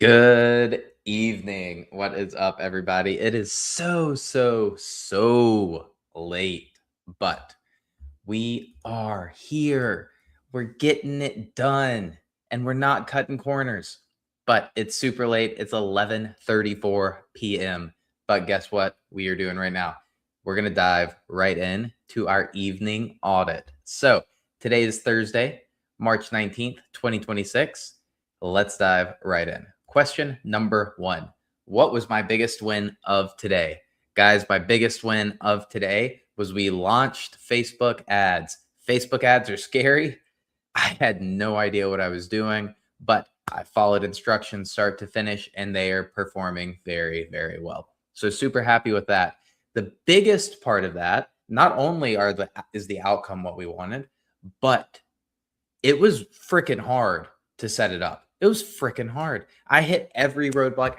Good evening. What is up, everybody? It is so late, but we are here. We're getting it done, and we're not cutting corners. But it's super late. It's 11:34 p.m. But guess what we are doing right now? We're going to dive right in to our evening audit. So today is Thursday, March 19th, 2026. Let's dive right in. Question number one. What was my biggest win of today? Guys, my biggest win of today was we launched Facebook ads. Facebook ads are scary. I had no idea what I was doing, but I followed instructions start to finish, and they are performing very well. So super happy with that. The biggest part of that, not only is the outcome what we wanted, but it was freaking hard to set it up. It was freaking hard. I hit every roadblock.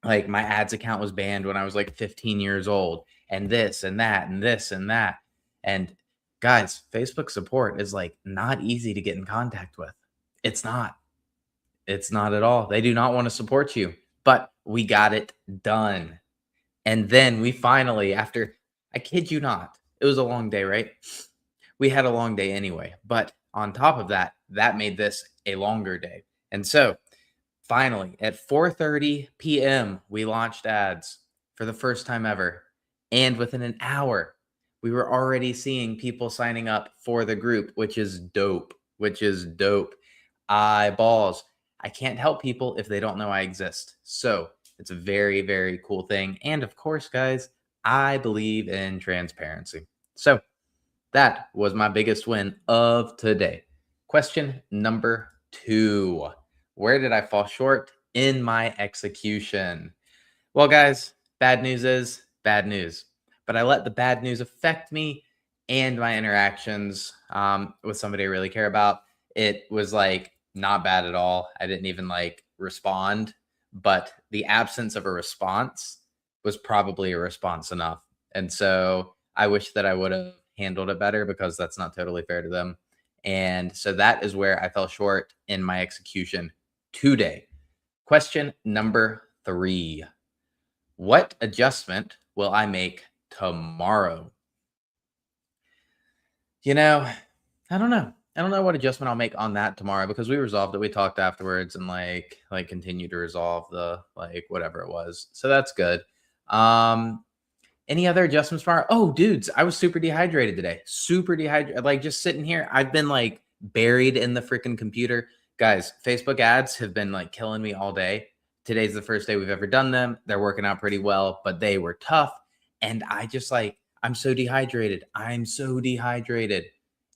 Like my ads account was banned when I was like 15 years old, and this and that and this and that. And guys, Facebook support is like not easy to get in contact with. It's not. It's not at all. They do not want to support you, but we got it done. And then we finally, after, I kid you not, it was a long day, right? We had a long day anyway, but on top of that, that made this a longer day. And so finally, at 4:30 p.m., we launched ads for the first time ever. And within an hour, we were already seeing people signing up for the group, which is dope, Eyeballs. I can't help people if they don't know I exist. So it's a very cool thing. And of course, guys, I believe in transparency. So that was my biggest win of today. Question number two. Where did I fall short in my execution? Well, guys, bad news is bad news. But I let the bad news affect me and my interactions with somebody I really care about. It was like not bad at all. I didn't even like respond, but the absence of a response was probably a response enough. And so I wish that I would have handled it better because that's not totally fair to them. And so that is where I fell short in my execution today. Question number three. What adjustment will I make tomorrow? You know, I don't know. I don't know what adjustment I'll make on that tomorrow because we resolved it. We talked afterwards and like continued to resolve the like whatever it was. So that's good. Any other adjustments tomorrow? Oh, dudes, I was super dehydrated today. Super dehydrated. Like just sitting here, I've been like buried in the freaking computer. Guys, Facebook ads have been like killing me all day. Today's the first day we've ever done them. They're working out pretty well, but they were tough. And I just like, I'm so dehydrated.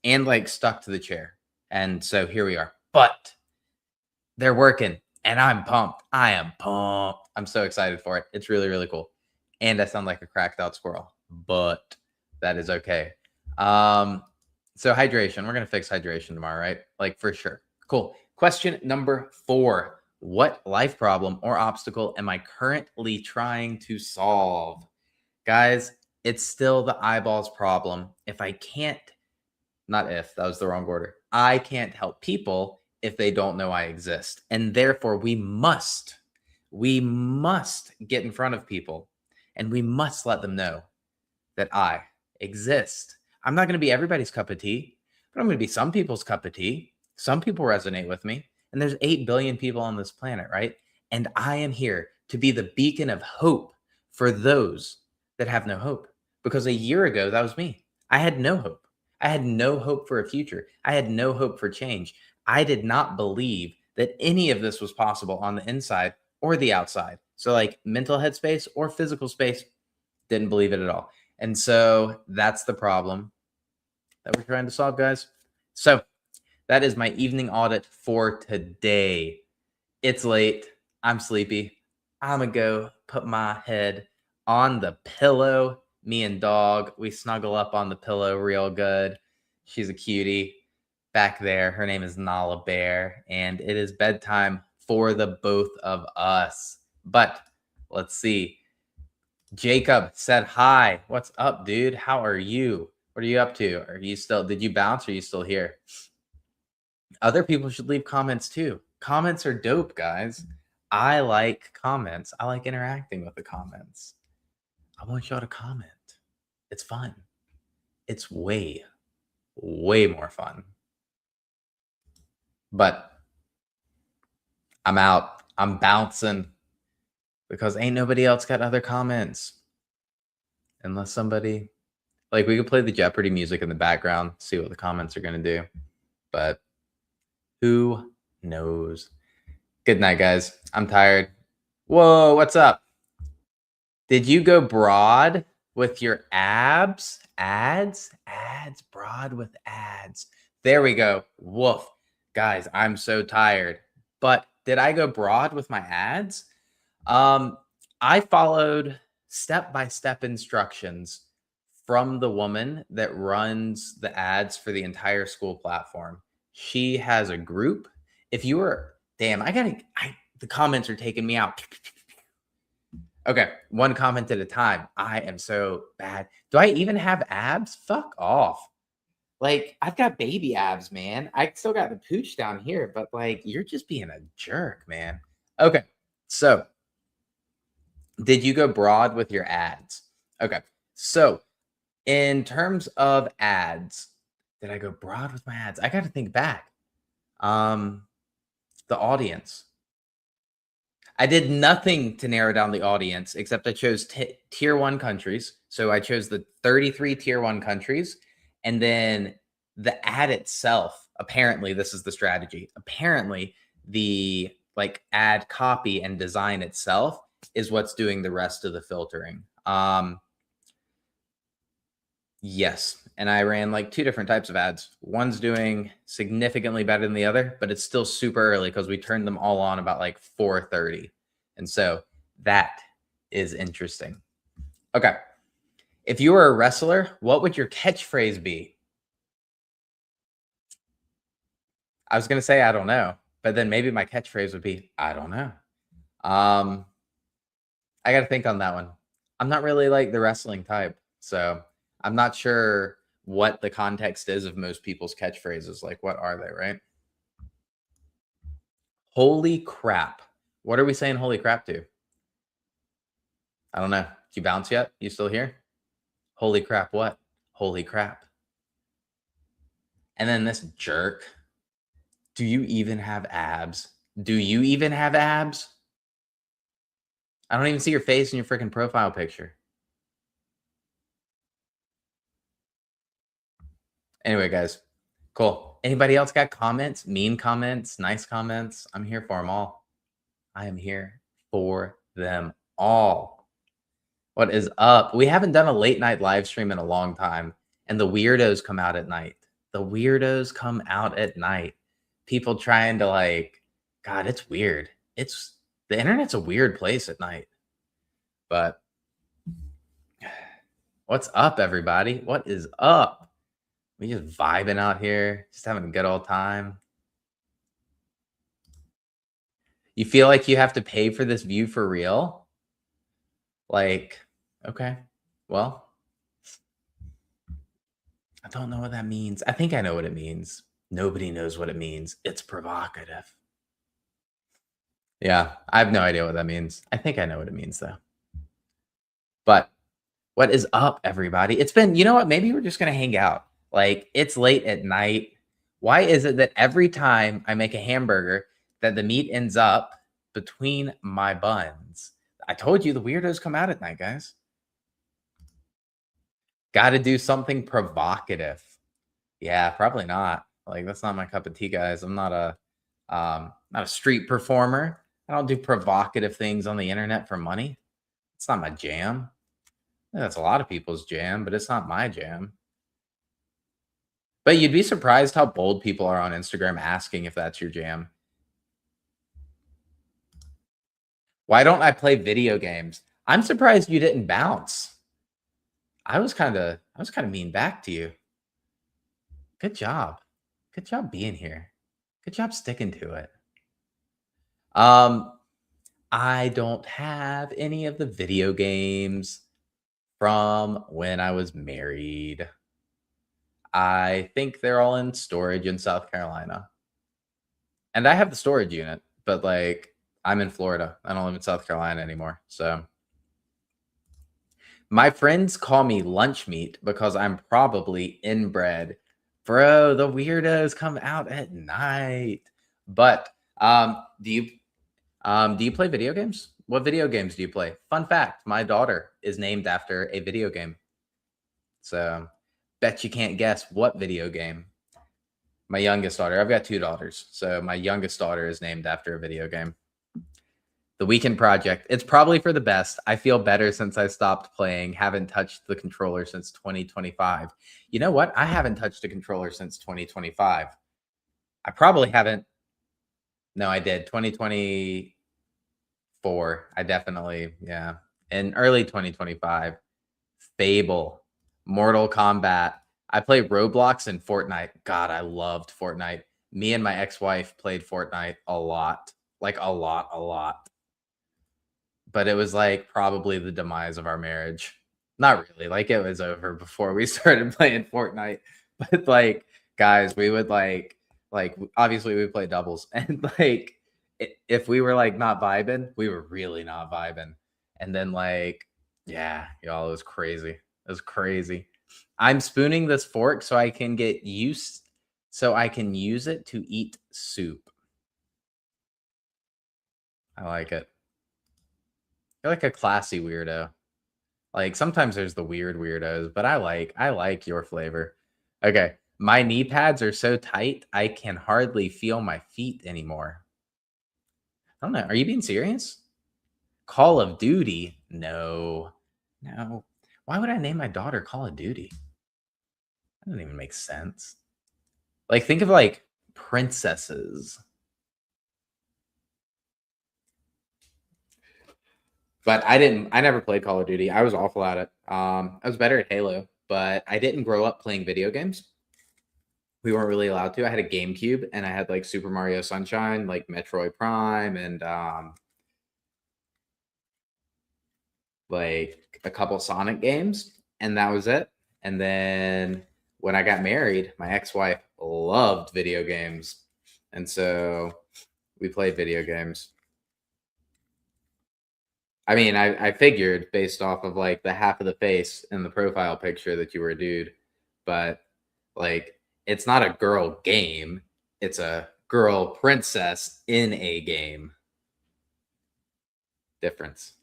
And like stuck to the chair. And so here we are. But they're working and I'm pumped. I am pumped. I'm so excited for it. It's really cool. And I sound like a cracked out squirrel, but that is okay. So hydration, we're going to fix hydration tomorrow, right? Like for sure. Cool. Question number four. What life problem or obstacle am I currently trying to solve? Guys, it's still the eyeballs problem. If I can't, not if, that was the wrong order. I can't help people if they don't know I exist. And therefore we must get in front of people and we must let them know that I exist. I'm not going to be everybody's cup of tea, but I'm going to be some people's cup of tea. Some people resonate with me. And there's 8 billion people on this planet, right? And I am here to be the beacon of hope for those that have no hope. Because a year ago, that was me. I had no hope. I had no hope for a future. I had no hope for change. I did not believe that any of this was possible on the inside or the outside. So like mental headspace or physical space, didn't believe it at all. And so that's the problem that we're trying to solve, guys. So that is my evening audit for today. It's late. I'm sleepy. I'm going to go put my head on the pillow. Me and dog, we snuggle up on the pillow real good. She's a cutie back there. Her name is Nala Bear, and it is bedtime for the both of us. But let's see. Jacob said hi. What's up, dude? How are you? What are you up to? Did you bounce or are you still here? Other people should leave comments too. Comments are dope, guys. I like comments. I like interacting with the comments. I want y'all to comment. It's fun. It's way, way more fun. But I'm out. I'm bouncing because ain't nobody else got other comments. Unless somebody, like, we could play the Jeopardy music in the background, see what the comments are going to do. But who knows? Good night, guys. I'm tired. Whoa, what's up? Did you go broad with your abs? Ads? Ads, broad with ads. There we go. Woof. Guys, I'm so tired. But did I go broad with my ads? I followed step-by-step instructions from the woman that runs the ads for the entire school platform. She has a group. If you were, damn, the comments are taking me out. Okay, one comment at a time. I am so bad. Do I even have abs? Fuck off. Like, I've got baby abs, man. I still got the pooch down here, but like, you're just being a jerk, man. Okay, so did you go broad with your ads? Okay, so in terms of ads, did I go broad with my ads? I got to think back. The audience. I did nothing to narrow down the audience except I chose tier 1 countries. So I chose the 33 tier 1 countries. And then the ad itself, apparently this is the strategy. Apparently the like ad copy and design itself is what's doing the rest of the filtering. Yes. And I ran like 2 different types of ads. One's doing significantly better than the other, but it's still super early because we turned them all on about like 4:30. And so that is interesting. Okay. If you were a wrestler, what would your catchphrase be? I was going to say, I don't know, but then maybe my catchphrase would be, I don't know. I got to think on that one. I'm not really like the wrestling type. So I'm not sure what the context is of most people's catchphrases. Like, what are they, right? Holy crap. What are we saying holy crap to? I don't know. Did you bounce yet? You still here? Holy crap, what? Holy crap. And then this jerk. Do you even have abs? Do you even have abs? I don't even see your face in your freaking profile picture. Anyway, guys, cool. Anybody else got comments? Mean comments? Nice comments? I'm here for them all. I am here for them all. What is up? We haven't done a late night live stream in a long time, and the weirdos come out at night. The weirdos come out at night. People trying to like, God, it's weird. It's the internet's a weird place at night. But what's up, everybody? What is up? We just vibing out here, just having a good old time. You feel like you have to pay for this view for real? Like, okay, well, I don't know what that means. I think I know what it means. Nobody knows what it means. It's provocative. Yeah, I have no idea what that means. I think I know what it means, though. But what is up, everybody? It's been, you know what? Maybe we're just going to hang out. Like, it's late at night. Why is it that every time I make a hamburger, that the meat ends up between my buns? I told you the weirdos come out at night, guys. Got to do something provocative. Yeah, probably not. Like, that's not my cup of tea, guys. I'm not a street performer. I don't do provocative things on the internet for money. It's not my jam. That's a lot of people's jam, but it's not my jam. But you'd be surprised how bold people are on Instagram asking if that's your jam. Why don't I play video games? I'm surprised you didn't bounce. I was kind of mean back to you. Good job. Good job being here. Good job sticking to it. I don't have any of the video games from when I was married. I think they're all in storage in South Carolina. And I have the storage unit, but like I'm in Florida. I don't live in South Carolina anymore. So my friends call me lunch meat because I'm probably inbred. Bro, the weirdos come out at night. But do you play video games? What video games do you play? Fun fact, my daughter is named after a video game. So bet you can't guess what video game. My youngest daughter, I've got two daughters. So my youngest daughter is named after a video game. The Weekend Project. It's probably for the best. I feel better since I stopped playing. Haven't touched the controller since 2025. You know what? I haven't touched a controller since 2025. I probably haven't. No, I did. 2024. I definitely, yeah. In early 2025. Fable, Mortal Kombat. I play Roblox and Fortnite. God, I loved Fortnite. Me and my ex-wife played Fortnite a lot. Like a lot, a lot. But it was like probably the demise of our marriage. Not really. Like it was over before we started playing Fortnite. But like, guys, we would obviously we play doubles and like if we were like not vibing, we were really not vibing. And then like, yeah, y'all, it was crazy. It was crazy. I'm spooning this fork so I can get used so I can use it to eat soup. I like it. You're like a classy weirdo. Like sometimes there's the weird weirdos, but I like your flavor. Okay. My knee pads are so tight I can hardly feel my feet anymore. I don't know. Are you being serious? Call of Duty? No. No. Why would I name my daughter Call of Duty? That doesn't even make sense. Like think of like princesses. But I never played Call of Duty. I was awful at it. I was better at Halo, but I didn't grow up playing video games. We weren't really allowed to. I had a GameCube and I had like Super Mario Sunshine, like Metroid Prime, and like a couple Sonic games, and that was it. And then when I got married, my ex-wife loved video games. And so we played video games. I mean, I figured based off of like the half of the face in the profile picture that you were a dude, but like it's not a girl game, it's a girl princess in a game. Difference.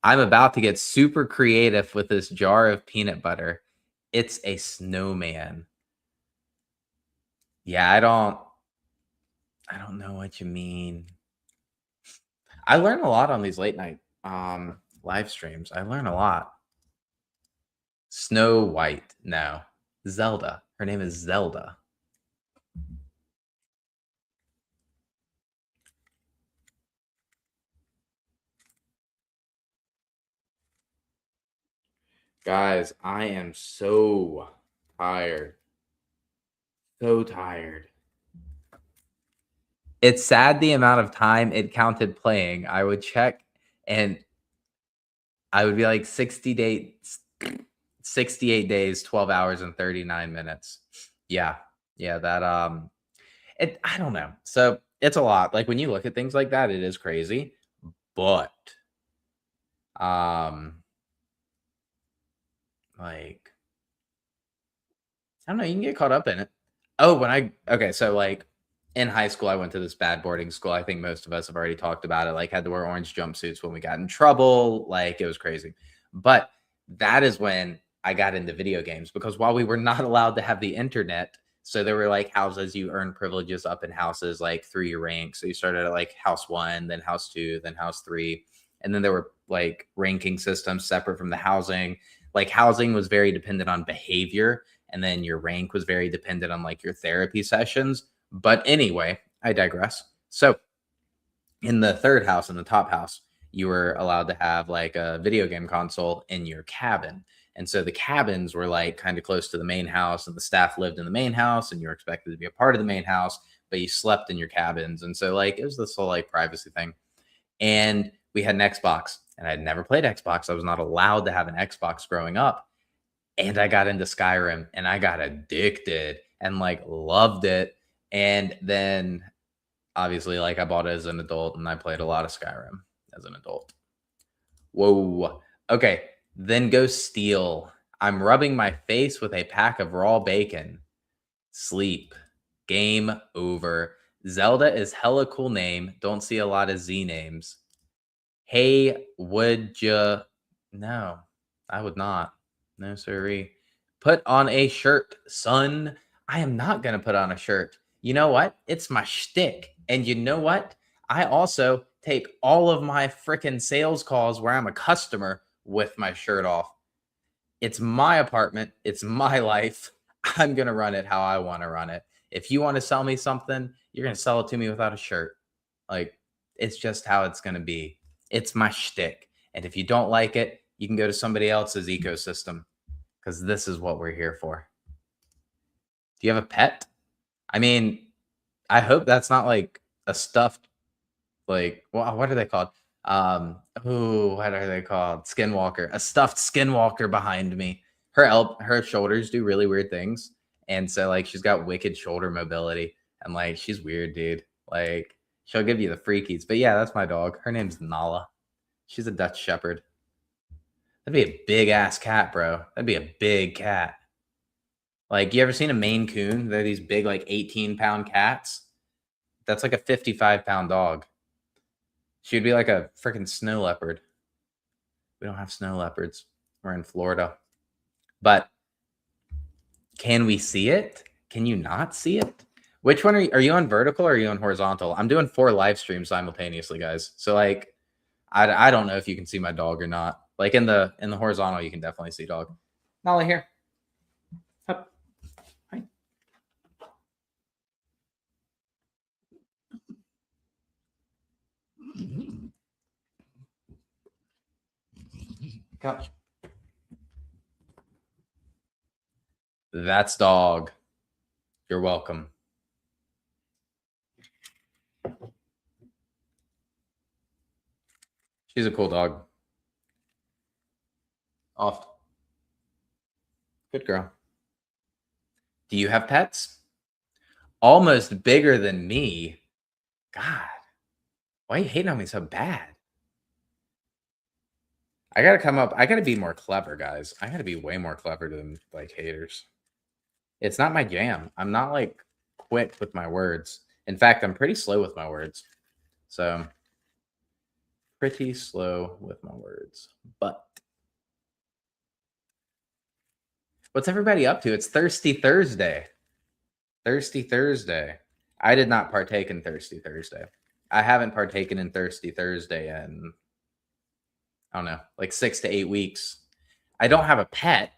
I'm about to get super creative with this jar of peanut butter. It's a snowman. Yeah, I don't know what you mean. I learn a lot on these late night live streams. I learn a lot. Snow White. No. Zelda. Her name is Zelda. Guys, I am so tired. So tired. It's sad the amount of time it counted playing. I would check and I would be like 60 days, 68 days, 12 hours and 39 minutes. Yeah. Yeah, I don't know. So, it's a lot. Like when you look at things like that, it is crazy. But um like I don't know, you can get caught up in it. Oh, okay, so like in high school, I went to this bad boarding school. I think most of us have already talked about it. Like, had to wear orange jumpsuits when we got in trouble. Like, it was crazy. But that is when I got into video games because while we were not allowed to have the internet, so there were like houses you earn privileges up in houses like through your rank. So you started at like house one, then house two, then house three. And then there were like ranking systems separate from the housing. Like, housing was very dependent on behavior and then your rank was very dependent on like your therapy sessions. But anyway, I digress. So in the third house, in the top house, you were allowed to have like a video game console in your cabin. And so the cabins were like kind of close to the main house, and the staff lived in the main house, and you were expected to be a part of the main house, but you slept in your cabins. And so like it was this whole like privacy thing. And we had an Xbox, and I'd never played Xbox. I was not allowed to have an Xbox growing up. And I got into Skyrim and I got addicted and like loved it. And then Obviously, like I bought it as an adult and I played a lot of Skyrim as an adult. Whoa. Okay. Then go steal. I'm rubbing my face with a pack of raw bacon. Sleep. Game over. Zelda is hella cool name. Don't see a lot of Z names. Hey, would you? No, I would not. No, sirree. Put on a shirt, son. I am not going to put on a shirt. You know what? It's my shtick. And you know what? I also take all of my freaking sales calls where I'm a customer with my shirt off. It's my apartment. It's my life. I'm going to run it how I want to run it. If you want to sell me something, you're going to sell it to me without a shirt. Like, it's just how it's going to be. It's my shtick. And if you don't like it, you can go to somebody else's ecosystem because this is what we're here for. Do you have a pet? I mean, I hope that's not like a stuffed, like, what are they called? What are they called? Skinwalker. A stuffed skinwalker behind me. Her shoulders do really weird things. And so like she's got wicked shoulder mobility. And like she's weird, dude. Like she'll give you the freakies. But yeah, that's my dog. Her name's Nala. She's a Dutch Shepherd. That'd be a big ass cat, bro. That'd be a big cat. Like, you ever seen a Maine Coon? They're these big, like 18-pound cats. That's like a 55-pound dog. She'd be like a freaking snow leopard. We don't have snow leopards. We're in Florida. But can we see it? Can you not see it? Which one are you on vertical or are you on horizontal? I'm doing 4 live streams simultaneously, guys. So like, I don't know if you can see my dog or not. Like in the horizontal, you can definitely see dog. Nala here. Up. Hi. Couch. That's dog. You're welcome. She's a cool dog. Off. Good girl. Do you have pets? Almost bigger than me. God. Why are you hating on me so bad? I gotta be more clever, guys. I gotta be way more clever than like haters. It's not my jam. I'm not like quick with my words. In fact, I'm pretty slow with my words. So pretty slow with my words. But what's everybody up to? It's Thirsty Thursday. Thirsty Thursday. I did not partake in Thirsty Thursday. I haven't partaken in Thirsty Thursday in, I don't know, like 6 to 8 weeks. I don't have a pet.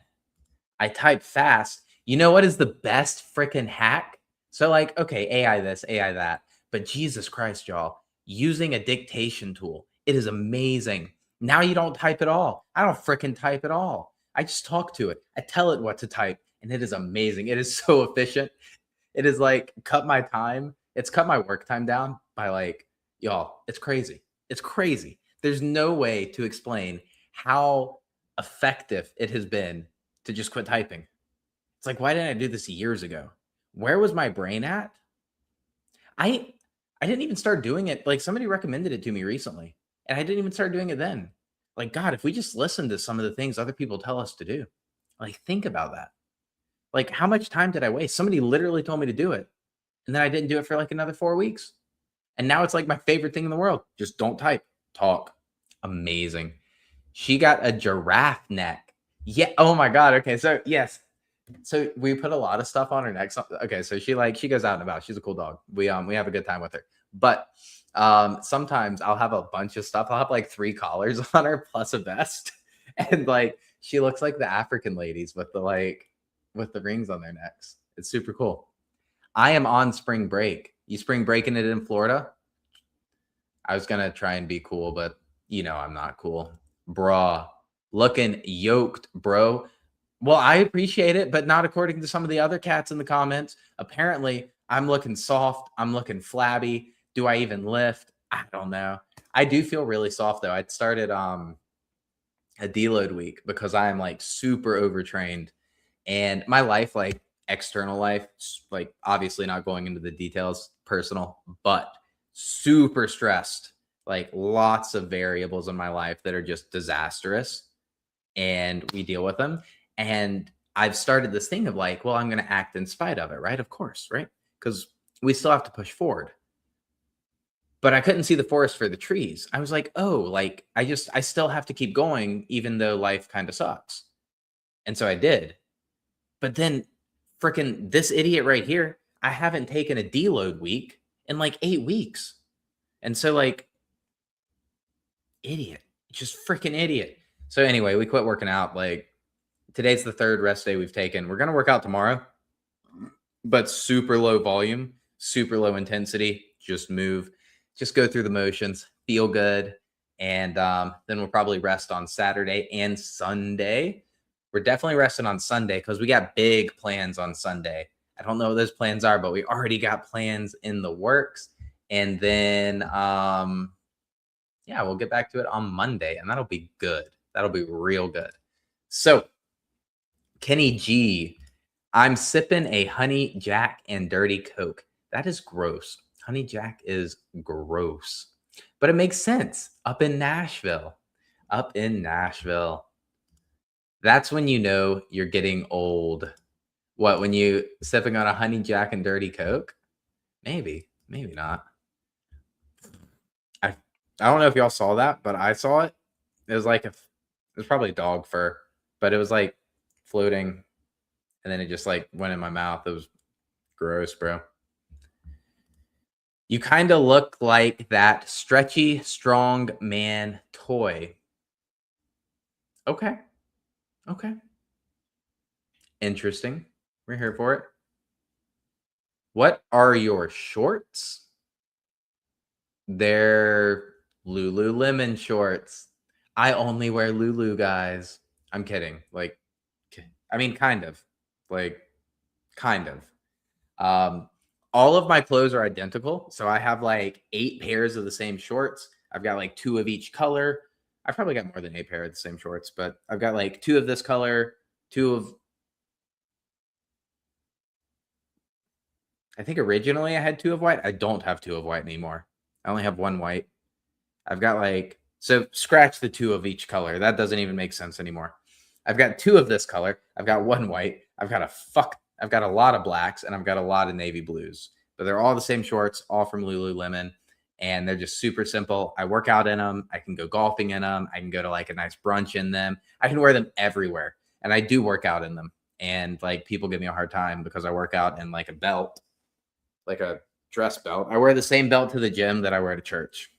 I type fast. You know what is the best freaking hack? So like, okay, AI this, AI that. But Jesus Christ, y'all, using a dictation tool. It is amazing. Now you don't type at all. I don't freaking type at all. I just talk to it. I tell it what to type, and it is amazing. It is so efficient. It is like cut my time. It's cut my work time down by like, y'all, it's crazy. It's crazy. There's no way to explain how effective it has been to just quit typing. It's like, why didn't I do this years ago? Where was my brain at? I didn't even start doing it. Like somebody recommended it to me recently, and I didn't even start doing it then. Like, God, if we just listen to some of the things other people tell us to do, like think about that. Like, how much time did I waste? Somebody literally told me to do it, and then I didn't do it for like another 4 weeks. And now it's like my favorite thing in the world. Just don't type, talk. Amazing. She got a giraffe neck. Yeah. Oh my God. Okay. So yes. So we put a lot of stuff on her neck. So, okay. So she goes out and about. She's a cool dog. We have a good time with her. But sometimes I'll have a bunch of stuff. I'll have like 3 collars on her plus a vest. And like she looks like the African ladies with the rings on their necks. It's super cool. I am on spring break. You spring breaking it in Florida? I was gonna try and be cool, but you know I'm not cool. Bruh. Looking yoked, bro. Well, I appreciate it, but not according to some of the other cats in the comments. Apparently, I'm looking soft. I'm looking flabby. Do I even lift? I don't know. I do feel really soft though. I started a deload week because I am like super overtrained, and my life, like external life, like obviously not going into the details, personal, but super stressed, like lots of variables in my life that are just disastrous, and we deal with them. And I've started this thing of like, well, I'm going to act in spite of it, right? Of course, right? Because we still have to push forward. But I couldn't see the forest for the trees. I was like, oh, like I still have to keep going, even though life kind of sucks. And so I did. But then freaking this idiot right here, I haven't taken a deload week in like 8 weeks. And so, like, idiot, just freaking idiot. So, anyway, we quit working out. Like, today's the third rest day we've taken. We're going to work out tomorrow, but super low volume, super low intensity. Just move, just go through the motions, feel good. And then we'll probably rest on Saturday and Sunday. We're definitely resting on Sunday because we got big plans on Sunday. I don't know what those plans are, but we already got plans in the works. And then, yeah, we'll get back to it on Monday, and that'll be good. That'll be real good. So, Kenny G, I'm sipping a honey jack and dirty Coke. That is gross. Honey jack is gross, but it makes sense. Up in Nashville, up in Nashville. That's when you know you're getting old. What, when you sipping on a honey jack and dirty Coke? Maybe, maybe not. I don't know if y'all saw that, but I saw it. It was like it was probably dog fur, but it was like floating, and then it just like went in my mouth. It was gross, bro. You kind of look like that stretchy, strong man toy. Okay. Okay. Interesting. We're here for it. What are your shorts? They're Lululemon shorts. I only wear Lulu, guys. I'm kidding. Like, I mean, kind of. Like, kind of. All of my clothes are identical. So I have like 8 pairs of the same shorts. I've got like 2 of each color. I've probably got more than 8 pair of the same shorts, but I've got like 2 of this color, 2 of, I think originally I had 2 of white. I don't have 2 of white anymore. I only have 1 white. I've got like, so scratch the 2 of each color. That doesn't even make sense anymore. I've got 2 of this color. I've got 1 white. I've got a lot of blacks, and I've got a lot of navy blues. But they're all the same shorts, all from Lululemon, and they're just super simple. I work out in them. I can go golfing in them. I can go to like a nice brunch in them. I can wear them everywhere, and I do work out in them. And like people give me a hard time because I work out in like a belt, like a dress belt. I wear the same belt to the gym that I wear to church.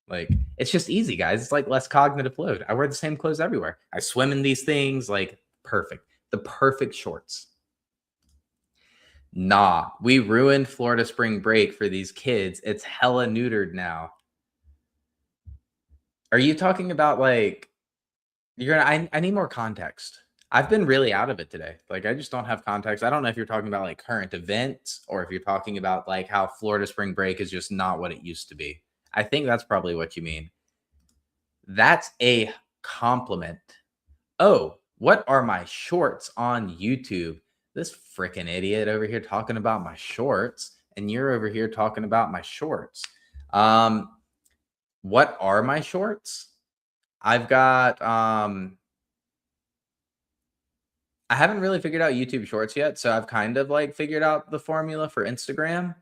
Like, it's just easy, guys. It's like less cognitive load. I wear the same clothes everywhere. I swim in these things, like perfect. The perfect shorts. Nah, we ruined Florida spring break for these kids. It's hella neutered now. Are you talking about like I need more context. I've been really out of it today. Like, I just don't have context. I don't know if you're talking about like current events or if you're talking about like how Florida spring break is just not what it used to be. I think that's probably what you mean. That's a compliment. Oh, what are my shorts on YouTube? This freaking idiot over here talking about my shorts, and you're over here talking about my shorts. What are my shorts? I've got I haven't really figured out YouTube shorts yet, so I've kind of like figured out the formula for Instagram.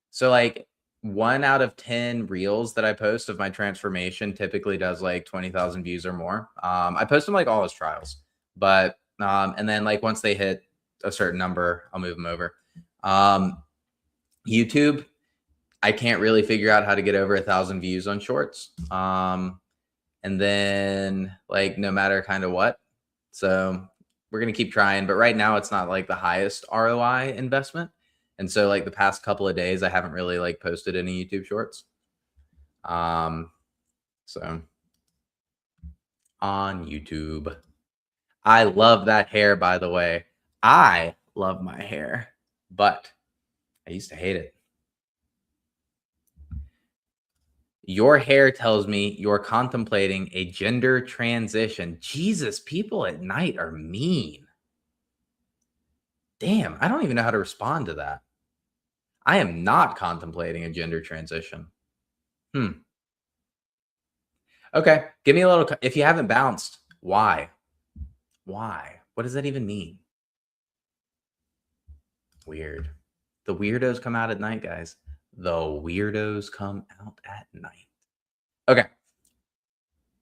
So like 1 out of 10 reels that I post of my transformation typically does like 20,000 views or more. I post them like all as trials, but and then like once they hit a certain number, I'll move them over. YouTube, I can't really figure out how to get over 1,000 views on shorts. And then like no matter kind of what. So we're going to keep trying, but right now it's not like the highest ROI investment. And so like the past couple of days, I haven't really like posted any YouTube shorts. So on YouTube, I love that hair, by the way. I love my hair, but I used to hate it. Your hair tells me you're contemplating a gender transition. Jesus, people at night are mean. Damn, I don't even know how to respond to that. I am not contemplating a gender transition. Hmm. Okay. Give me a little, if you haven't bounced, why? Why? What does that even mean? Weird. The weirdos come out at night, guys. The weirdos come out at night. Okay.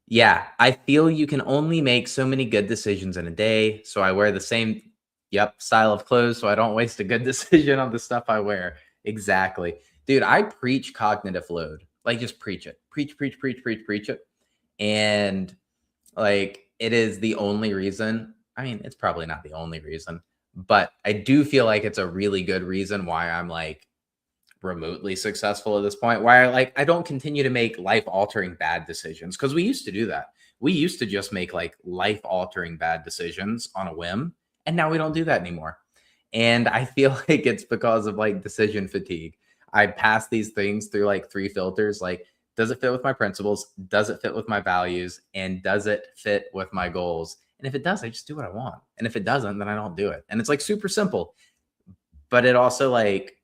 Yeah, I feel you can only make so many good decisions in a day, so I wear the same style of clothes so I don't waste a good decision on the stuff I wear. Exactly. Dude, I preach cognitive load. Like just preach it. Preach, preach, preach, preach, preach it. And like it is the only reason. I mean, it's probably not the only reason, but I do feel like it's a really good reason why I'm like remotely successful at this point where I don't continue to make life altering bad decisions because we used to do that. We used to just make like life altering bad decisions on a whim, and now we don't do that anymore. And I feel like it's because of like decision fatigue. I pass these things through like three filters, like does it fit with my principles, does it fit with my values, and does it fit with my goals? And if it does, I just do what I want. And if it doesn't, then I don't do it. And it's like super simple, but it also like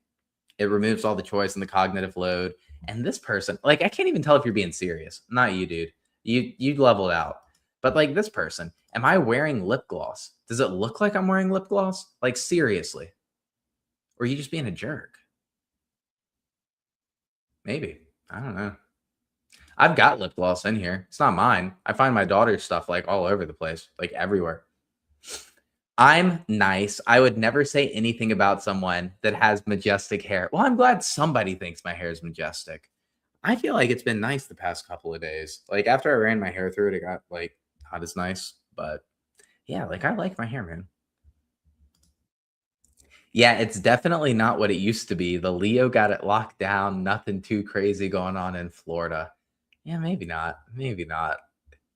it removes all the choice and the cognitive load. And this person, like, I can't even tell if you're being serious. Not you, dude. You leveled out. But like this person, am I wearing lip gloss? Does it look like I'm wearing lip gloss? Like seriously? Or are you just being a jerk? Maybe. I don't know. I've got lip gloss in here. It's not mine. I find my daughter's stuff like all over the place, like everywhere. I'm nice. I would never say anything about someone that has majestic hair. Well, I'm glad somebody thinks my hair is majestic. I feel like it's been nice the past couple of days. Like after I ran my hair through it, it got like not as nice. But yeah, like I like my hair, man. Yeah, it's definitely not what it used to be. The Leo got it locked down. Nothing too crazy going on in Florida. Yeah, maybe not. Maybe not.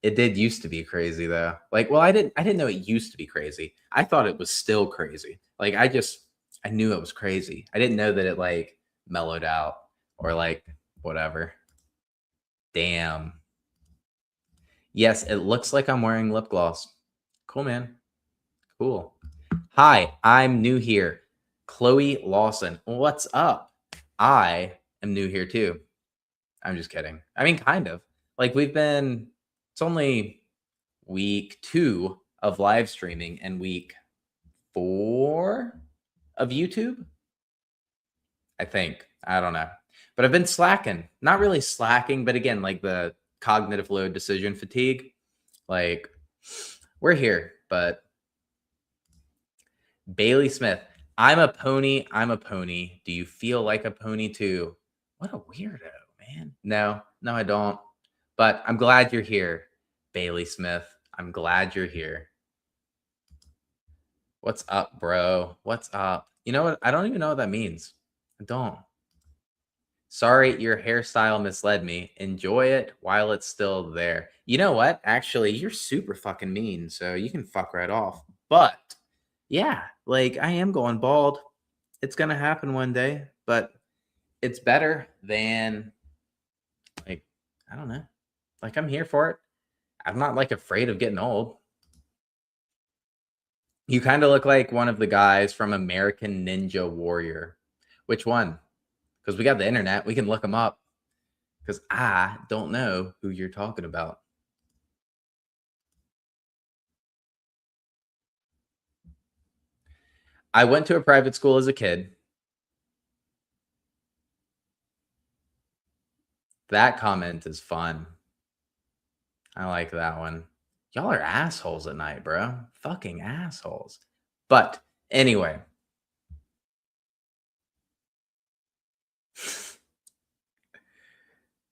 It did used to be crazy though. Like, well, I didn't know it used to be crazy. I thought it was still crazy. Like I knew it was crazy. I didn't know that it like mellowed out or like whatever. Damn. Yes, it looks like I'm wearing lip gloss. Cool, man. Cool. Hi, I'm new here. Chloe Lawson. What's up? I am new here too. I'm just kidding. I mean, kind of. Like it's only week 2 of live streaming and week 4 of YouTube, I think. I don't know. But I've been slacking. Not really slacking, but again, like the cognitive load decision fatigue. Like we're here, but Bailey Smith, I'm a pony. I'm a pony. Do you feel like a pony too? What a weirdo, man. No, no, I don't. But I'm glad you're here, Bailey Smith. I'm glad you're here. What's up, bro? What's up? You know what? I don't even know what that means. I don't. Sorry, your hairstyle misled me. Enjoy it while it's still there. You know what? Actually, you're super fucking mean, so you can fuck right off. But yeah, like I am going bald. It's gonna happen one day, but it's better than like I don't know. Like I'm here for it. I'm not like afraid of getting old. You kind of look like one of the guys from American Ninja Warrior. Which one? Because we got the internet, we can look them up. Because I don't know who you're talking about. I went to a private school as a kid. That comment is fun. I like that one. Y'all are assholes at night, bro. Fucking assholes. But anyway,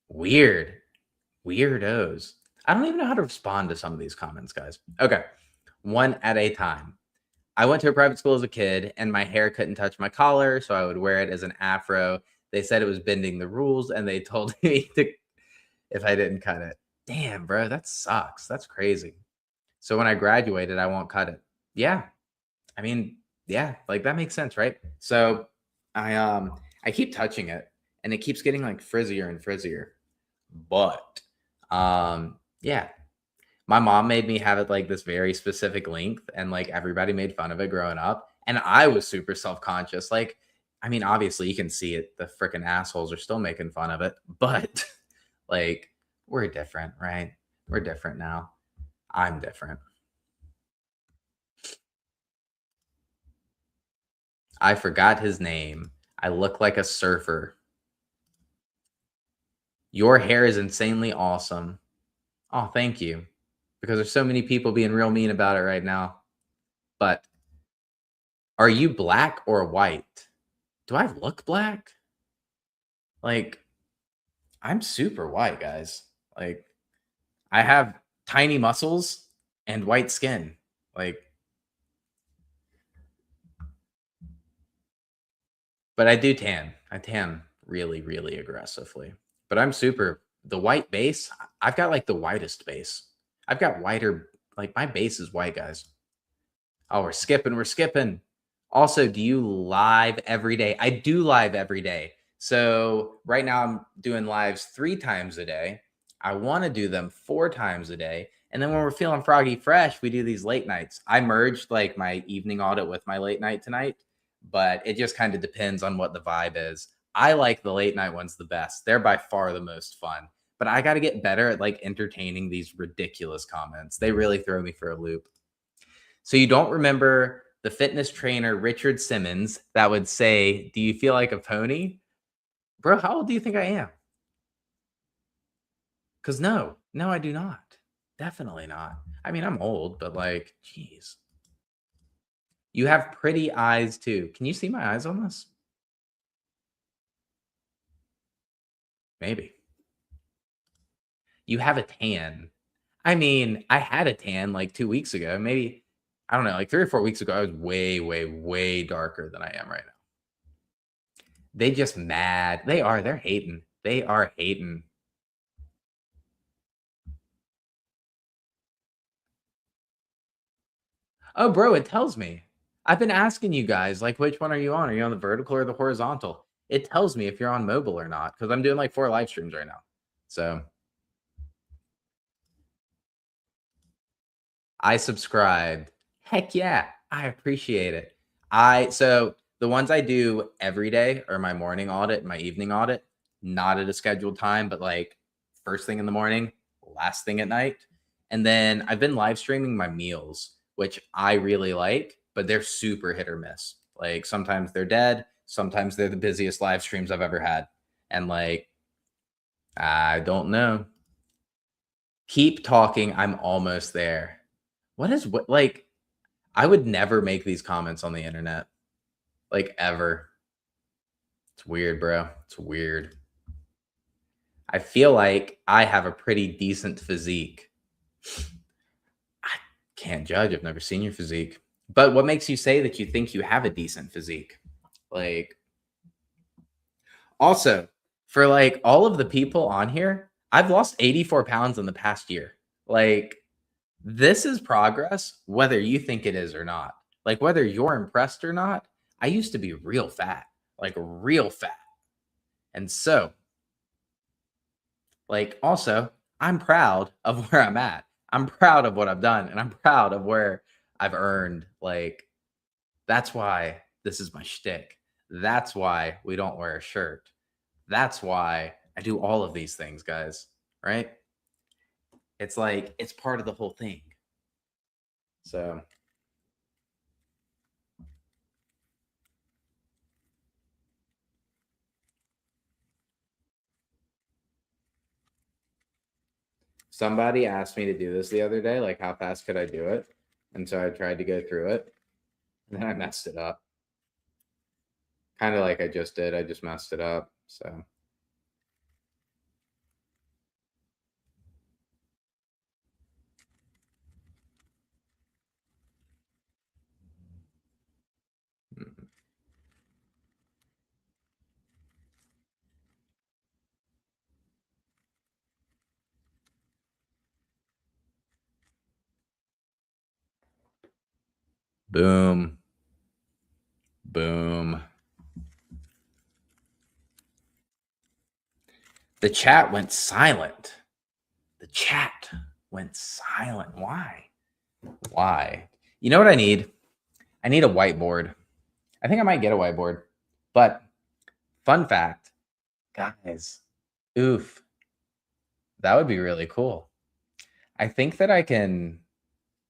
weird. Weirdos. I don't even know how to respond to some of these comments, guys. Okay. One at a time. I went to a private school as a kid and my hair couldn't touch my collar, so I would wear it as an afro. They said it was bending the rules and they told me to if I didn't cut it. Damn, bro, that sucks. That's crazy. So when I graduated, I won't cut it. Yeah. I mean, yeah, like that makes sense, right? So I keep touching it and it keeps getting like frizzier and frizzier. But yeah, my mom made me have it like this very specific length and like everybody made fun of it growing up and I was super self-conscious. Like I mean, obviously you can see it. The freaking assholes are still making fun of it, but like we're different, right? We're different now. I'm different. I forgot his name. I look like a surfer. Your hair is insanely awesome. Oh, thank you. Because there's so many people being real mean about it right now. But are you black or white? Do I look black? Like, I'm super white, guys. Like, I have tiny muscles and white skin. Like, but I do tan. I tan really, really aggressively. But I'm super the white base, I've got like the whitest base. I've got whiter, like my base is white, guys. Oh, we're skipping. We're skipping. Also, do you live every day? I do live every day. So right now I'm doing lives 3 times a day. I want to do them 4 times a day. And then when we're feeling froggy fresh, we do these late nights. I merged like my evening audit with my late night tonight, but it just kind of depends on what the vibe is. I like the late night ones the best. They're by far the most fun. But I got to get better at like entertaining these ridiculous comments. They really throw me for a loop. So you don't remember the fitness trainer Richard Simmons that would say, "Do you feel like a pony?" Bro, how old do you think I am? Because no, I do not. Definitely not. I mean, I'm old, but like, geez. You have pretty eyes too. Can you see my eyes on this? Maybe. You have a tan. I mean, I had a tan like 2 weeks ago. Maybe, I don't know, like 3 or 4 weeks ago, I was way, way, way darker than I am right now. They just mad. They are. They're hating. They are hating. Oh, bro, it tells me. I've been asking you guys, like, which one are you on? Are you on the vertical or the horizontal? It tells me if you're on mobile or not because I'm doing like 4 live streams right now. So I subscribed. Heck yeah, I appreciate it. So the ones I do every day are my morning audit, my evening audit, not at a scheduled time, but like first thing in the morning, last thing at night. And then I've been live streaming my meals, which I really like, but they're super hit or miss. Like sometimes they're dead, sometimes they're the busiest live streams I've ever had. And like, I don't know. Keep talking. I'm almost there. What is what like I would never make these comments on the internet, like ever. It's weird, bro. It's weird. I feel like I have a pretty decent physique. I can't judge. I've never seen your physique. But what makes you say that you think you have a decent physique? Like, also, for like all of the people on here, I've lost 84 pounds in the past year. Like, this is progress, whether you think it is or not. Like, whether you're impressed or not, I used to be real fat, like real fat. And so, like, also, I'm proud of where I'm at. I'm proud of what I've done, and I'm proud of where I've earned. Like, that's why this is my shtick. That's why we don't wear a shirt. That's why I do all of these things, guys. Right? It's like, it's part of the whole thing. So, somebody asked me to do this the other day, like how fast could I do it? And so I tried to go through it, and then I messed it up. Kind of like I just did. I just messed it up. So mm, boom, boom. The chat went silent. The chat went silent. Why? Why? You know what I need? I need a whiteboard. I think I might get a whiteboard, But fun fact, guys, oof, that would be really cool. I think that I can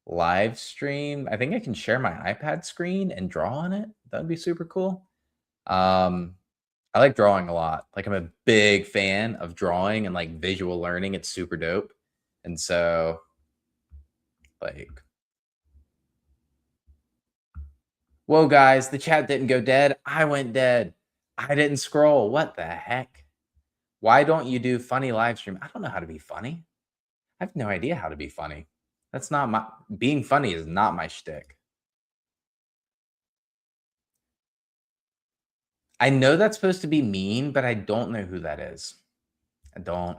live stream. I think I can share my iPad screen and draw on it. That would be super cool. Um, I like drawing a lot. Like I'm a big fan of drawing and like visual learning. It's super dope. And so like, whoa guys, the chat didn't go dead. I went dead. I didn't scroll. What the heck? Why don't you do funny live stream? I don't know how to be funny. I have no idea how to be funny. That's not my being funny is not my shtick. I know that's supposed to be mean, but I don't know who that is. I don't.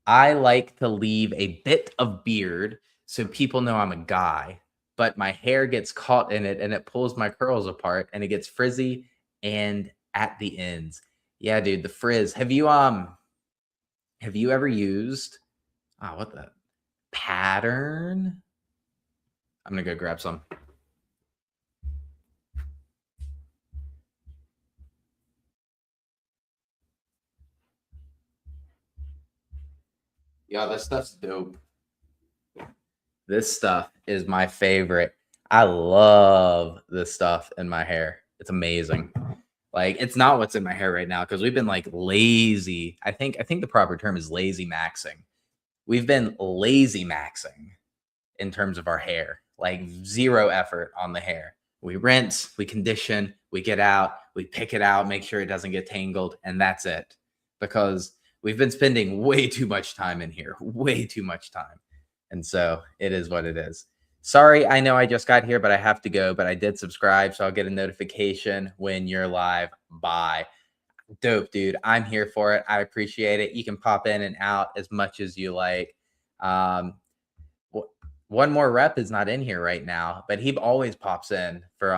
I like to leave a bit of beard so people know I'm a guy, but my hair gets caught in it and it pulls my curls apart and it gets frizzy and at the ends. Yeah, dude, the frizz. Have you ever used what the pattern? I'm gonna go grab some. Yeah, this stuff's dope. This stuff is my favorite. I love this stuff in my hair. It's amazing. Like it's not what's in my hair right now because we've been like lazy. I think the proper term is lazy maxing. We've been lazy maxing in terms of our hair. Like zero effort on the hair. We rinse, we condition, we get out, we pick it out, make sure it doesn't get tangled, and that's it. Because we've been spending way too much time in here, way too much time. And so it is what it is. Sorry, I know I just got here, but I have to go. But I did subscribe, so I'll get a notification when you're live. Bye. Dope, dude. I'm here for it. I appreciate it. You can pop in and out as much as you like. Um, one more rep is not in here right now, but he always pops in for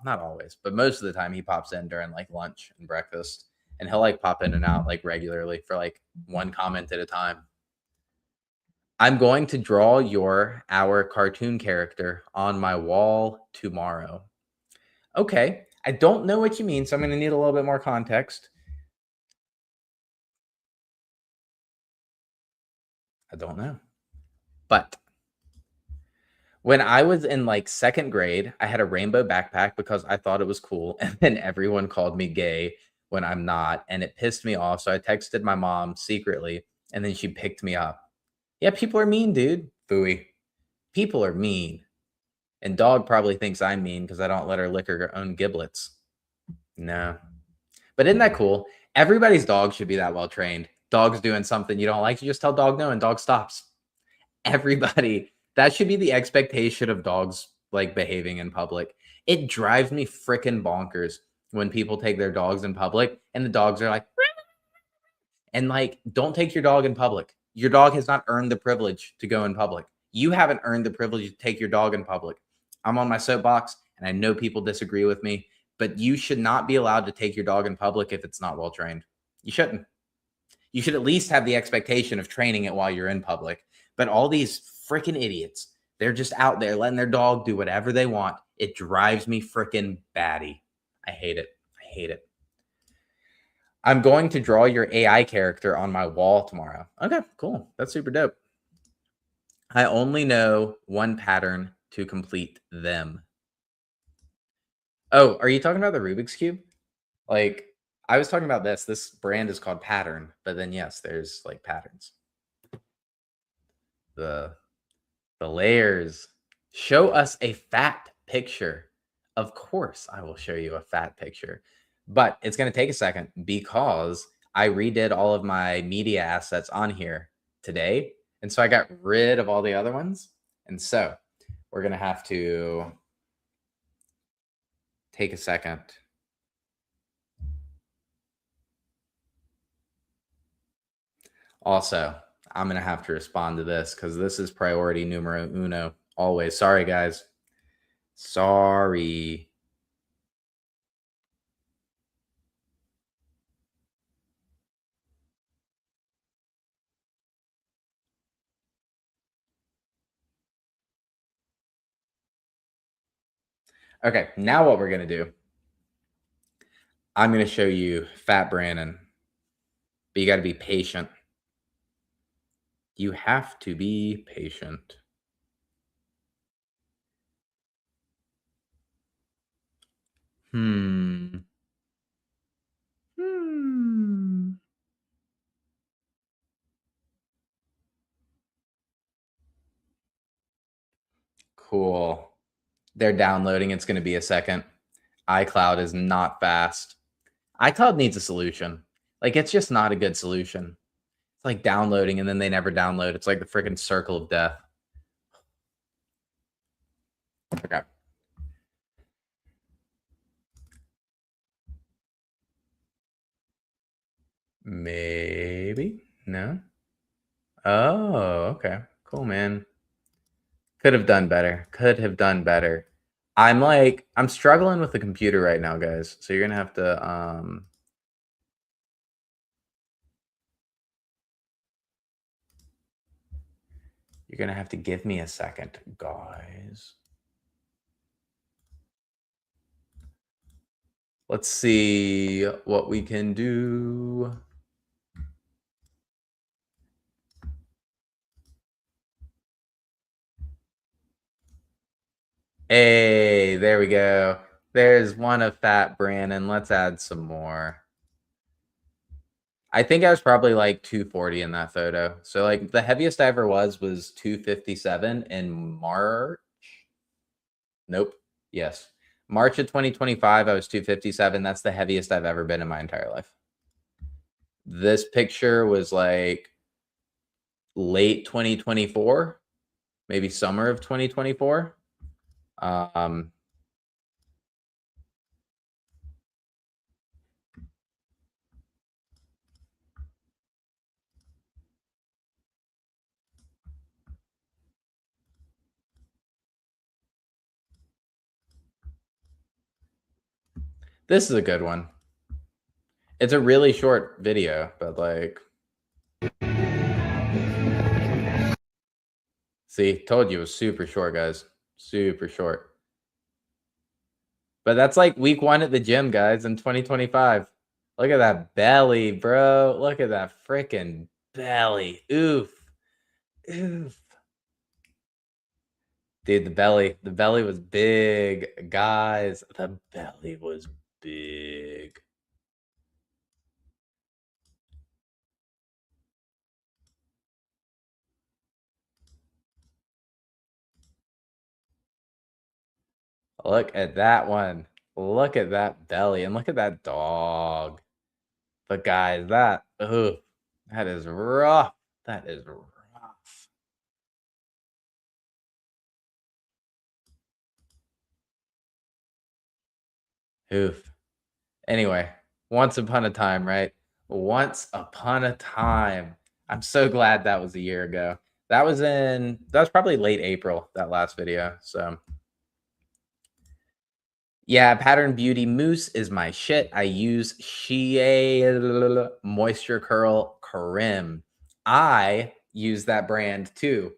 not always, but most of the time he pops in during like lunch and breakfast. And he'll like pop in and out like regularly for like one comment at a time. I'm going to draw our cartoon character on my wall tomorrow. Okay. I don't know what you mean, so I'm going to need a little bit more context. I don't know. But when I was in like second grade, I had a rainbow backpack because I thought it was cool. And then everyone called me gay when I'm not. And it pissed me off. So I texted my mom secretly and then she picked me up. Yeah, people are mean, dude. Fooey. People are mean. And dog probably thinks I'm mean because I don't let her lick her own giblets. No. But isn't that cool? Everybody's dog should be that well trained. Dog's doing something you don't like, you just tell dog no and dog stops. Everybody, that should be the expectation of dogs like behaving in public. It drives me freaking bonkers when people take their dogs in public and the dogs are like, and like, don't take your dog in public. Your dog has not earned the privilege to go in public. You haven't earned the privilege to take your dog in public. I'm on my soapbox and I know people disagree with me, but you should not be allowed to take your dog in public if it's not well trained. You shouldn't. You should at least have the expectation of training it while you're in public. But all these freaking idiots, they're just out there letting their dog do whatever they want. It drives me freaking batty. I hate it. I hate it. I'm going to draw your AI character on my wall tomorrow. Okay, cool. That's super dope. I only know one pattern to complete them. Oh, are you talking about the Rubik's Cube? Like, I was talking about this. This brand is called Pattern, but then yes, there's like patterns. The layers. Show us a fat picture. Of course, I will show you a fat picture, but it's going to take a second because I redid all of my media assets on here today. And so I got rid of all the other ones. And so we're going to have to take a second. Also, I'm going to have to respond to this because this is priority numero uno always. Sorry, guys. Sorry. Okay, now what we're going to do I'm going to show you Fat Brandon, but you got to be patient. You have to be patient. Hmm. Cool. They're downloading. It's going to be a second. iCloud is not fast. iCloud needs a solution. Like, it's just not a good solution. It's like downloading and then they never download. It's like the freaking circle of death. Okay. Maybe. No. Oh, okay. Cool, man. Could have done better. Could have done better. I'm struggling with the computer right now, guys. So you're gonna have to you're gonna have to give me a second, guys. Let's see what we can do. Hey, there we go. There's one of Fat Brandon. Let's add some more. I think I was probably like 240 in that photo. So like the heaviest I ever was 257 in March. Nope. Yes. March of 2025, I was 257. That's the heaviest I've ever been in my entire life. This picture was like late 2024, maybe summer of 2024. This is a good one. It's a really short video, but like, see, told you it was super short, guys. Super short. But that's like week 1 at the gym, guys, in 2025. Look at that belly, bro. Look at that freaking belly. Oof. Oof. Dude, the belly was big, guys. The belly was big. Look at that one. Look at that belly and look at that dog. But guys, that is rough. That is rough. Oof. Anyway, once upon a time, right? Once upon a time. I'm so glad that was a year ago. That was probably late April, that last video. So yeah, Pattern Beauty Mousse is my shit. I use Shea Moisture Curl Creme. I use that brand too.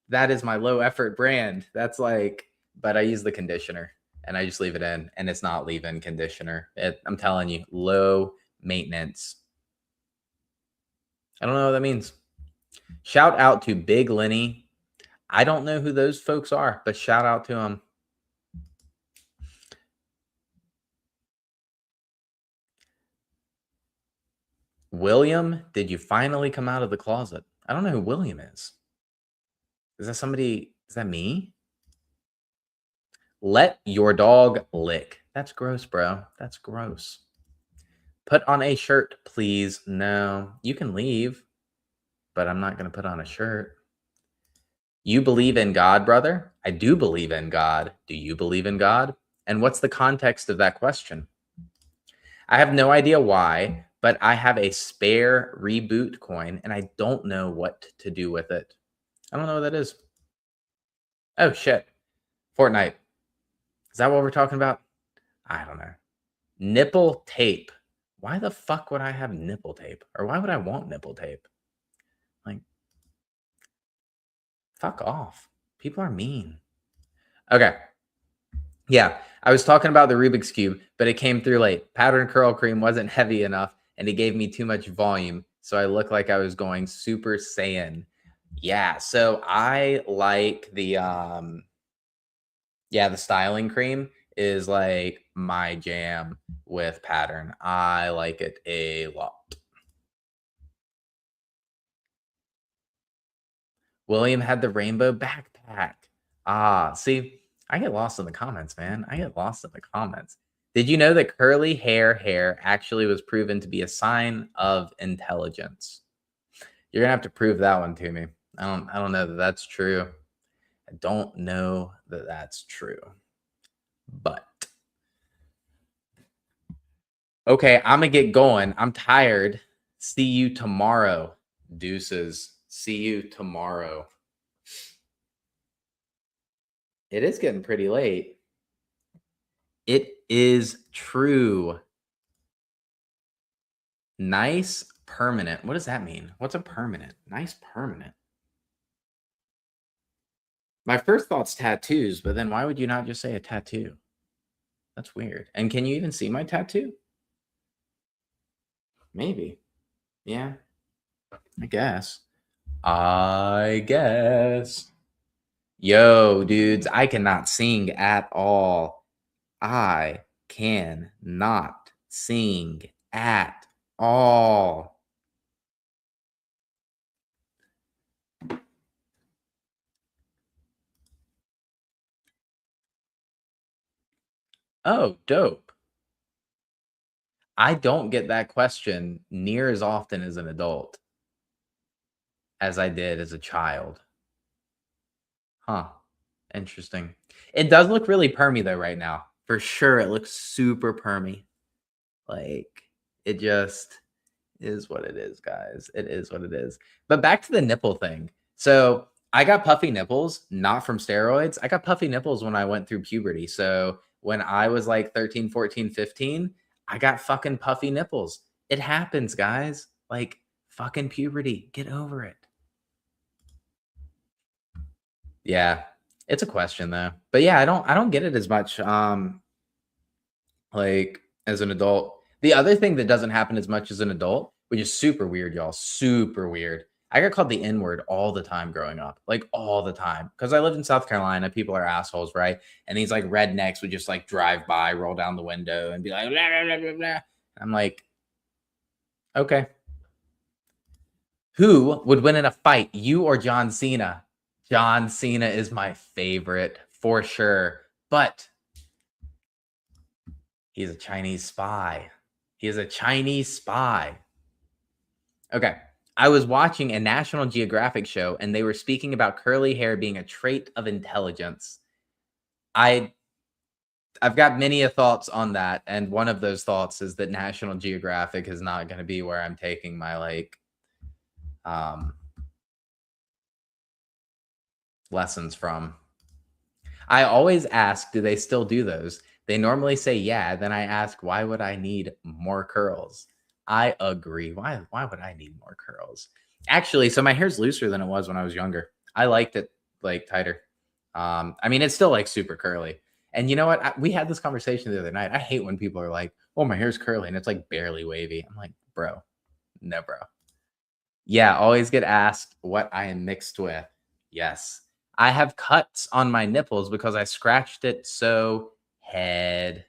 That is my low effort brand. That's like, but I use the conditioner and I just leave it in, and it's not leave-in conditioner. I'm telling you, low maintenance. I don't know what that means. Shout out to Big Lenny. I don't know who those folks are, but shout out to them. William, did you finally come out of the closet? I don't know who William is. Is that somebody? Is that me? Let your dog lick. That's gross, bro. That's gross. Put on a shirt, please. No, you can leave, but I'm not going to put on a shirt. You believe in God, brother? I do believe in God. Do you believe in God? And what's the context of that question? I have no idea why, but I have a spare reboot coin and I don't know what to do with it. I don't know what that is. Oh, shit. Fortnite. Is that what we're talking about? I don't know. Nipple tape. Why the fuck would I have nipple tape? Or why would I want nipple tape? Like, fuck off. People are mean. Okay. Yeah, I was talking about the Rubik's Cube, but it came through late. Pattern curl cream wasn't heavy enough, and it gave me too much volume, so I looked like I was going Super Saiyan. Yeah, so I like the styling cream is like my jam with pattern. I like it a lot. William had the rainbow backpack. Ah, see, I get lost in the comments, man. I get lost in the comments. Did you know that curly hair actually was proven to be a sign of intelligence? You're gonna have to prove that one to me. I don't know that that's true. I don't know that that's true. But okay, I'm gonna get going. I'm tired. See you tomorrow. Deuces. See you tomorrow. It is getting pretty late. It is true. Nice permanent. What does that mean? What's a permanent? Nice permanent. My first thought's tattoos, but then why would you not just say a tattoo? That's weird. And can you even see my tattoo? Maybe. Yeah, I guess. I guess. Yo, dudes, I cannot sing at all. I cannot sing at all. Oh, dope. I don't get that question near as often as an adult as I did as a child. Huh. Interesting. It does look really permy though right now. For sure, it looks super permy. Like it just is what it is, guys. It is what it is. But back to the nipple thing. So I got puffy nipples, not from steroids. I got puffy nipples when I went through puberty. So when I was like 13, 14, 15, I got fucking puffy nipples. It happens, guys. Like fucking puberty. Get over it. Yeah. It's a question though. But yeah, I don't get it as much. Like, as an adult. The other thing that doesn't happen as much as an adult, which is super weird, y'all, super weird. I got called the N word all the time growing up, like all the time. Because I lived in South Carolina, people are assholes, right? And these like rednecks would just like drive by, roll down the window, and be like, blah, blah, blah, blah, blah. I'm like, okay. Who would win in a fight, you or John Cena? John Cena is my favorite for sure. But he's a Chinese spy. He is a Chinese spy. Okay. I was watching a National Geographic show and they were speaking about curly hair being a trait of intelligence. I I've got many a thoughts on that, and one of those thoughts is that National Geographic is not going to be where I'm taking my um lessons from. I always ask, do they still do those? They normally say yeah, then I ask, why would I need more curls? I agree. Why would I need more curls? Actually, so my hair's looser than it was when I was younger. I liked it like tighter. I mean, it's still like super curly. And you know what? We had this conversation the other night. I hate when people are like, "Oh, my hair's curly," and it's like barely wavy. I'm like, bro, no, bro. Yeah, always get asked what I am mixed with. Yes. I have cuts on my nipples because I scratched it so head.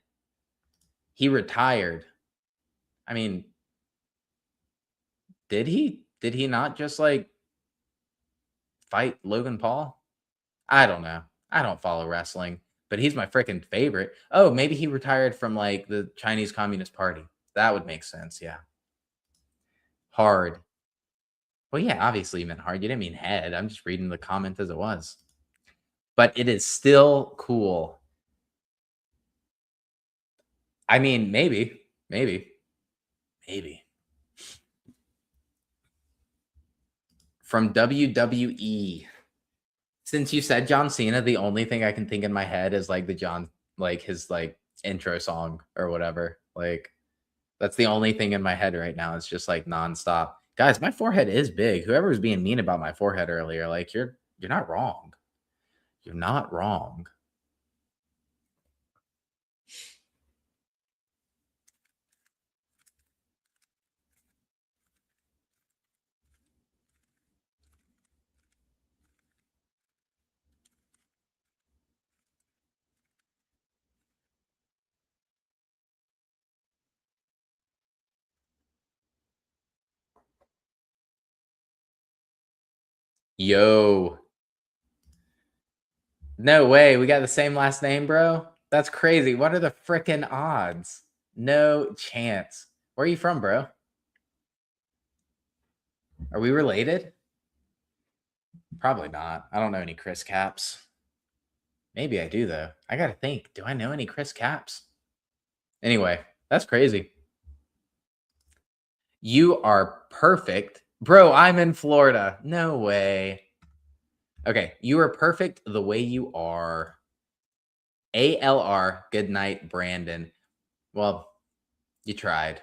He retired. I mean, did he? Did he not just like fight Logan Paul? I don't know. I don't follow wrestling, but he's my freaking favorite. Oh, maybe he retired from like the Chinese Communist Party. That would make sense. Yeah. Hard. Well, yeah, obviously you meant hard. You didn't mean head. I'm just reading the comment as it was. But it is still cool. I mean, maybe. From WWE. Since you said John Cena, the only thing I can think in my head is like the John, like his like intro song or whatever. Like that's the only thing in my head right now. It's just like nonstop. Guys, my forehead is big. Whoever was being mean about my forehead earlier, like you're not wrong. You're not wrong. Yo. No way. We got the same last name, bro. That's crazy. What are the frickin' odds? No chance. Where are you from, bro? Are we related? Probably not. I don't know any Chris Caps. Maybe I do, though. I gotta think. Do I know any Chris Caps? Anyway, that's crazy. You are perfect. Bro, I'm in Florida. No way. Okay, you are perfect the way you are. ALR, good night, Brandon. Well, you tried.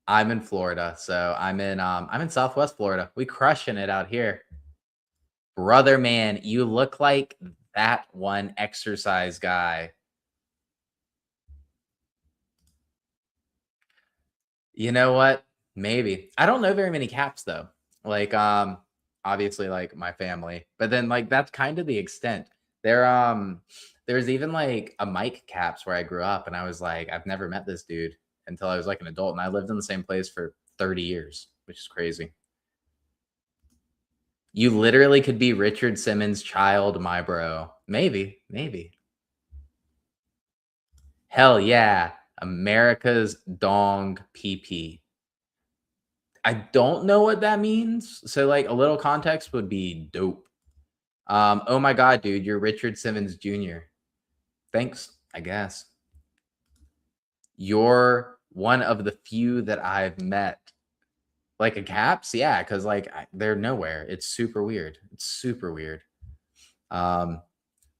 I'm in Florida, so I'm in Southwest Florida. We crushing it out here. Brother man, you look like that one exercise guy. You know what? Maybe. I don't know very many caps though. Like obviously like my family, but then like that's kind of the extent. There's even like a Mike Caps where I grew up and I was like I've never met this dude until I was like an adult and I lived in the same place for 30 years, which is crazy. You literally could be Richard Simmons' child, my bro. Maybe, maybe. Hell yeah. America's dong PP. I don't know what that means. So like a little context would be dope. Oh my god, dude, you're Richard Simmons Jr. Thanks, I guess. You're one of the few that I've met. Like a caps, yeah, because like they're nowhere. It's super weird. It's super weird. Um,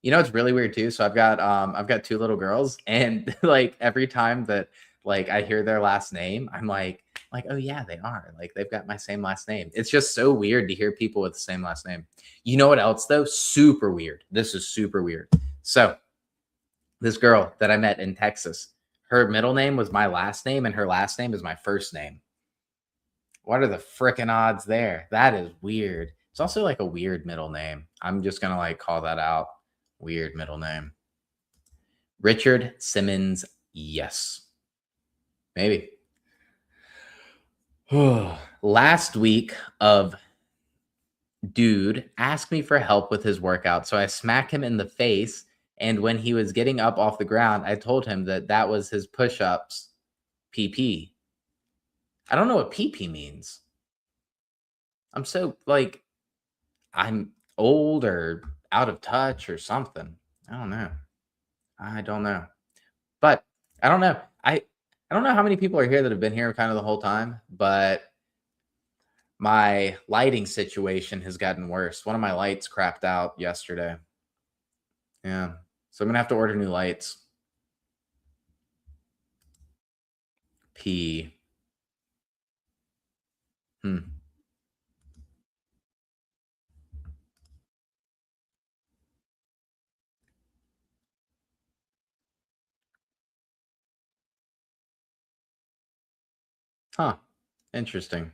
You know, it's really weird too. So I've got 2 little girls and like every time that like I hear their last name, I'm like, "Oh yeah, they are." Like they've got my same last name. It's just so weird to hear people with the same last name. You know what else though? Super weird. This is super weird. So, this girl that I met in Texas, her middle name was my last name and her last name is my first name. What are the frickin' odds there? That is weird. It's also like a weird middle name. I'm just gonna like call that out. Weird middle name. Richard Simmons, yes. Maybe. Last week of dude asked me for help with his workout, so I smacked him in the face, and when he was getting up off the ground, I told him that that was his push-ups PP. I don't know what PP means. I'm so like I'm old or out of touch or something. I don't know. I don't know. But I don't know. I don't know how many people are here that have been here kind of the whole time, but my lighting situation has gotten worse. One of my lights crapped out yesterday. Yeah. So I'm gonna have to order new lights. P. Hmm. Huh. Interesting.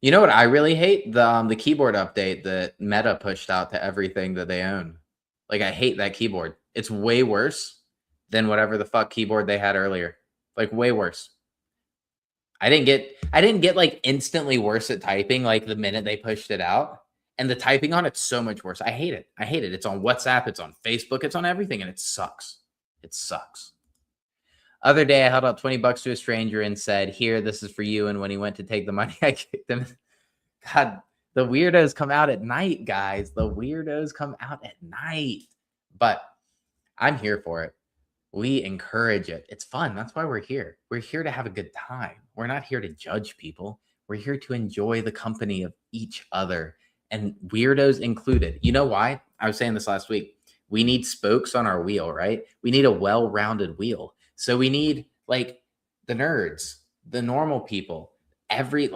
You know what I really hate? The keyboard update that Meta pushed out to everything that they own. Like I hate that keyboard. It's way worse than whatever the fuck keyboard they had earlier. Like way worse. I didn't get like instantly worse at typing like the minute they pushed it out. And the typing on it's so much worse. I hate it. I hate it. It's on WhatsApp, it's on Facebook, it's on everything, and it sucks. It sucks. Other day I held out 20 bucks to a stranger and said, "Here, this is for you." And when he went to take the money, I kicked him. God, the weirdos come out at night, guys. The weirdos come out at night. But I'm here for it. We encourage it. It's fun. That's why we're here. We're here to have a good time. We're not here to judge people. We're here to enjoy the company of each other and weirdos included. You know why? I was saying this last week. We need spokes on our wheel, right? We need a well rounded wheel. So we need like the nerds, the normal people, every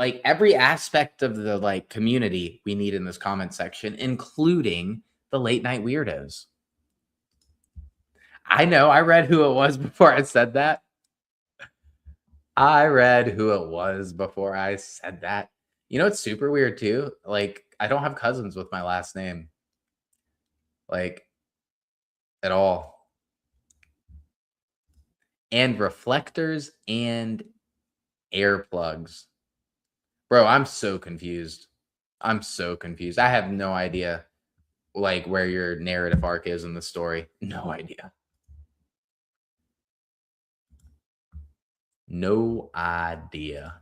aspect of the like community we need in this comment section, including the late night weirdos. I know. I read who it was before I said that. I read who it was before I said that. You know, it's super weird too. Like, I don't have cousins with my last name, like, at all. And reflectors and air plugs. Bro, I'm so confused. I'm so confused. I have no idea, like, where your narrative arc is in the story. No idea. No idea.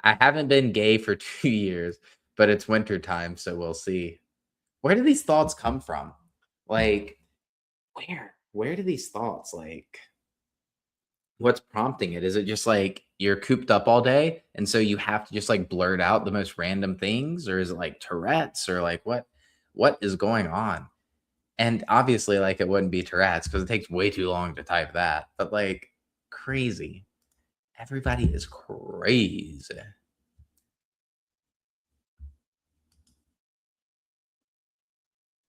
I haven't been gay for 2 years, but it's winter time, so we'll see. Where do these thoughts come from? Like, where? Where do these thoughts, like, what's prompting it? Is it just like you're cooped up all day and so you have to just like blurt out the most random things, or is it like Tourette's, or like what is going on? And obviously like it wouldn't be Tourette's because it takes way too long to type that. But like crazy. Everybody is crazy.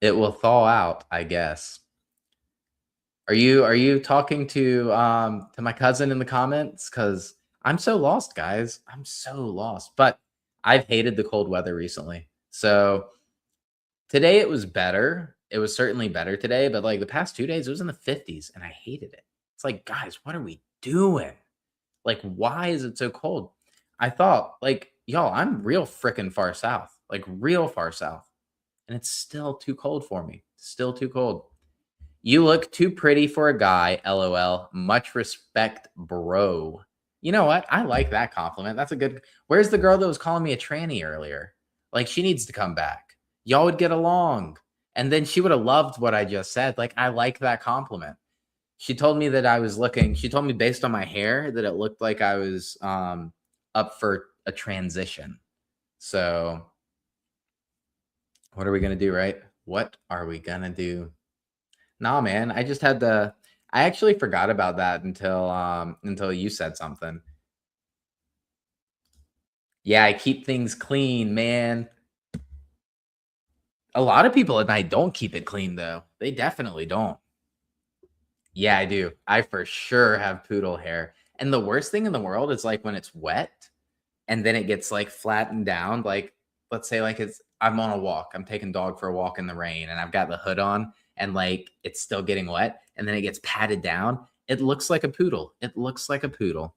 It will thaw out, I guess. Are you talking to my cousin in the comments? Cuz I'm so lost, guys. I'm so lost. But I've hated the cold weather recently. So today it was better. It was certainly better today, but like the past 2 days it was in the 50s and I hated it. It's like, guys, what are we doing? Like why is it so cold? I thought like, y'all, I'm real freaking far south. Like real far south. And it's still too cold for me. Still too cold. You look too pretty for a guy, LOL. Much respect, bro. You know what? I like that compliment. That's a good. Where's the girl that was calling me a tranny earlier? Like, she needs to come back. Y'all would get along. And then she would have loved what I just said. Like, I like that compliment. She told me that I was looking, she told me based on my hair that it looked like I was up for a transition. So, what are we going to do, right? What are we going to do? Nah, man, I just had the I actually forgot about that until you said something. Yeah, I keep things clean, man. A lot of people at night don't keep it clean though. They definitely don't. Yeah, I do. I for sure have poodle hair. And the worst thing in the world is like when it's wet and then it gets like flattened down. Like, let's say like I'm on a walk. I'm taking dog for a walk in the rain and I've got the hood on and like it's still getting wet and then it gets patted down. It looks like a poodle. It looks like a poodle.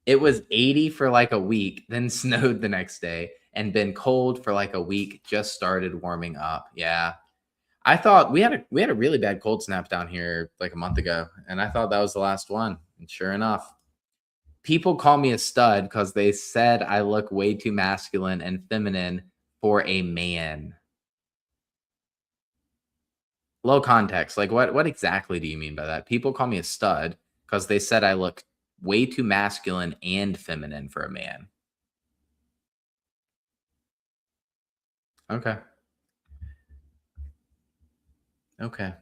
It was 80 for like a week, then snowed the next day and been cold for like a week, just started warming up. Yeah. I thought we had a really bad cold snap down here like a month ago, and I thought that was the last one. And sure enough, people call me a stud because they said I look way too masculine and feminine for a man. Low context. Like what exactly do you mean by that? People call me a stud because they said I look way too masculine and feminine for a man. Okay. Okay.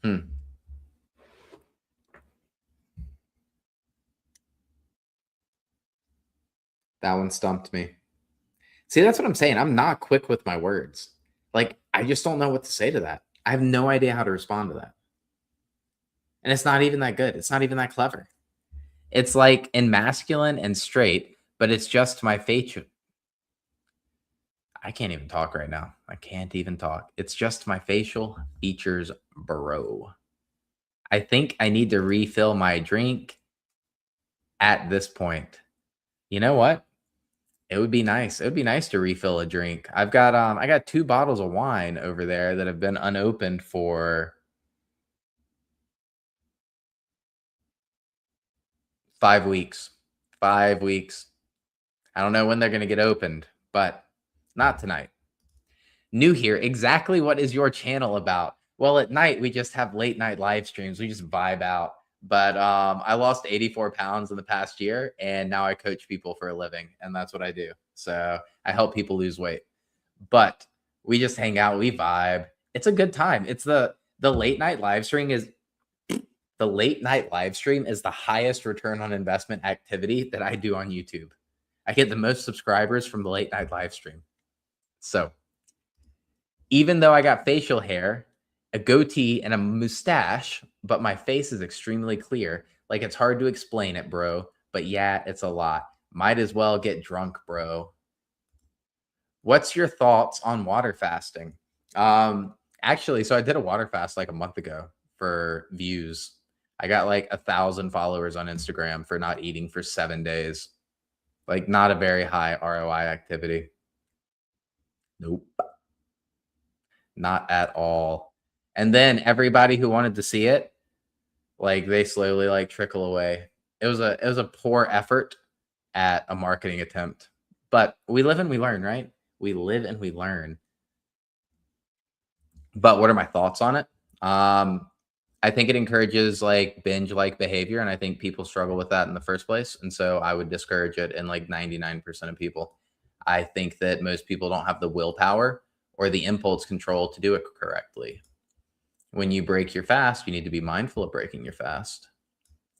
Hmm. That one stumped me. See, that's what I'm saying. I'm not quick with my words. Like, I just don't know what to say to that. I have no idea how to respond to that. And it's not even that good. It's not even that clever. It's like in masculine and straight, but it's just my facial. I can't even talk right now. I can't even talk. It's just my facial features, bro. I think I need to refill my drink at this point. You know what? It would be nice. It would be nice to refill a drink. I got 2 bottles of wine over there that have been unopened for 5 weeks. 5 weeks. I don't know when they're gonna get opened, but not tonight. New here, exactly what is your channel about? Well, at night, we just have late night live streams. We just vibe out. But I lost 84 pounds in the past year, and now I coach people for a living, and that's what I do. So I help people lose weight. But we just hang out, we vibe. It's a good time. It's the late night live stream is the late night live stream is the highest return on investment activity that I do on YouTube. I get the most subscribers from the late night live stream. So even though I got facial hair, a goatee, and a mustache, but my face is extremely clear. Like it's hard to explain it, bro. But yeah, it's a lot. Might as well get drunk, bro. What's your thoughts on water fasting? Actually, so I did a water fast like a month ago for views. I got like 1,000 followers on Instagram for not eating for 7 days. Like, not a very high ROI activity. Nope, not at all. And then everybody who wanted to see it, like, they slowly, like, trickle away. It was a poor effort at a marketing attempt. But we live and we learn, right? We live and we learn. But what are my thoughts on it? Um, I think it encourages like binge like behavior, and I think people struggle with that in the first place. And so I would discourage it in like 99% of people. I think that most people don't have the willpower or the impulse control to do it correctly. When you break your fast, you need to be mindful of breaking your fast.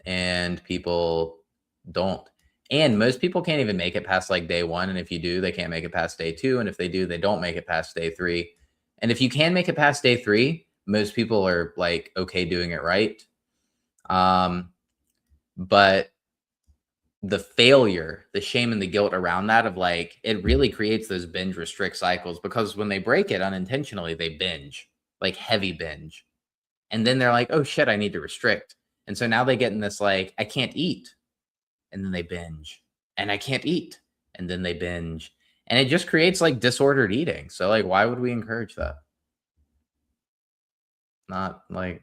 And people don't. And most people can't even make it past like day one. And if you do, they can't make it past day two. And if they do, they don't make it past day three. And if you can make it past day three, most people are like okay doing it right. But the failure, the shame and the guilt around that of like it really creates those binge restrict cycles because when they break it unintentionally, they binge, like heavy binge. And then they're like, oh shit, I need to restrict. And so now they get in this like, I can't eat. And then they binge. And I can't eat. And then they binge. And it just creates like disordered eating. So like why would we encourage that? Not like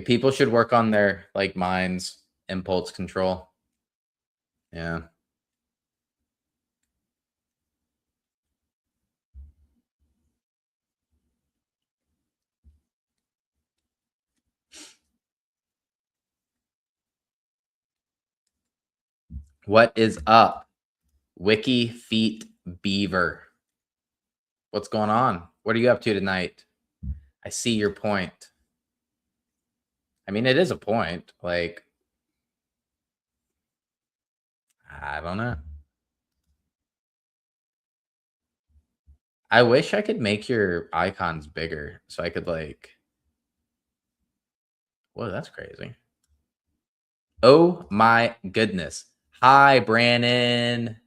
people should work on their like minds, impulse control. Yeah. What is up? Wiki Feet Beaver. What's going on? What are you up to tonight? I see your point. I mean, it is a point. Like, I don't know. I wish I could make your icons bigger so I could like, whoa, that's crazy. Oh my goodness. Hi, Brandon.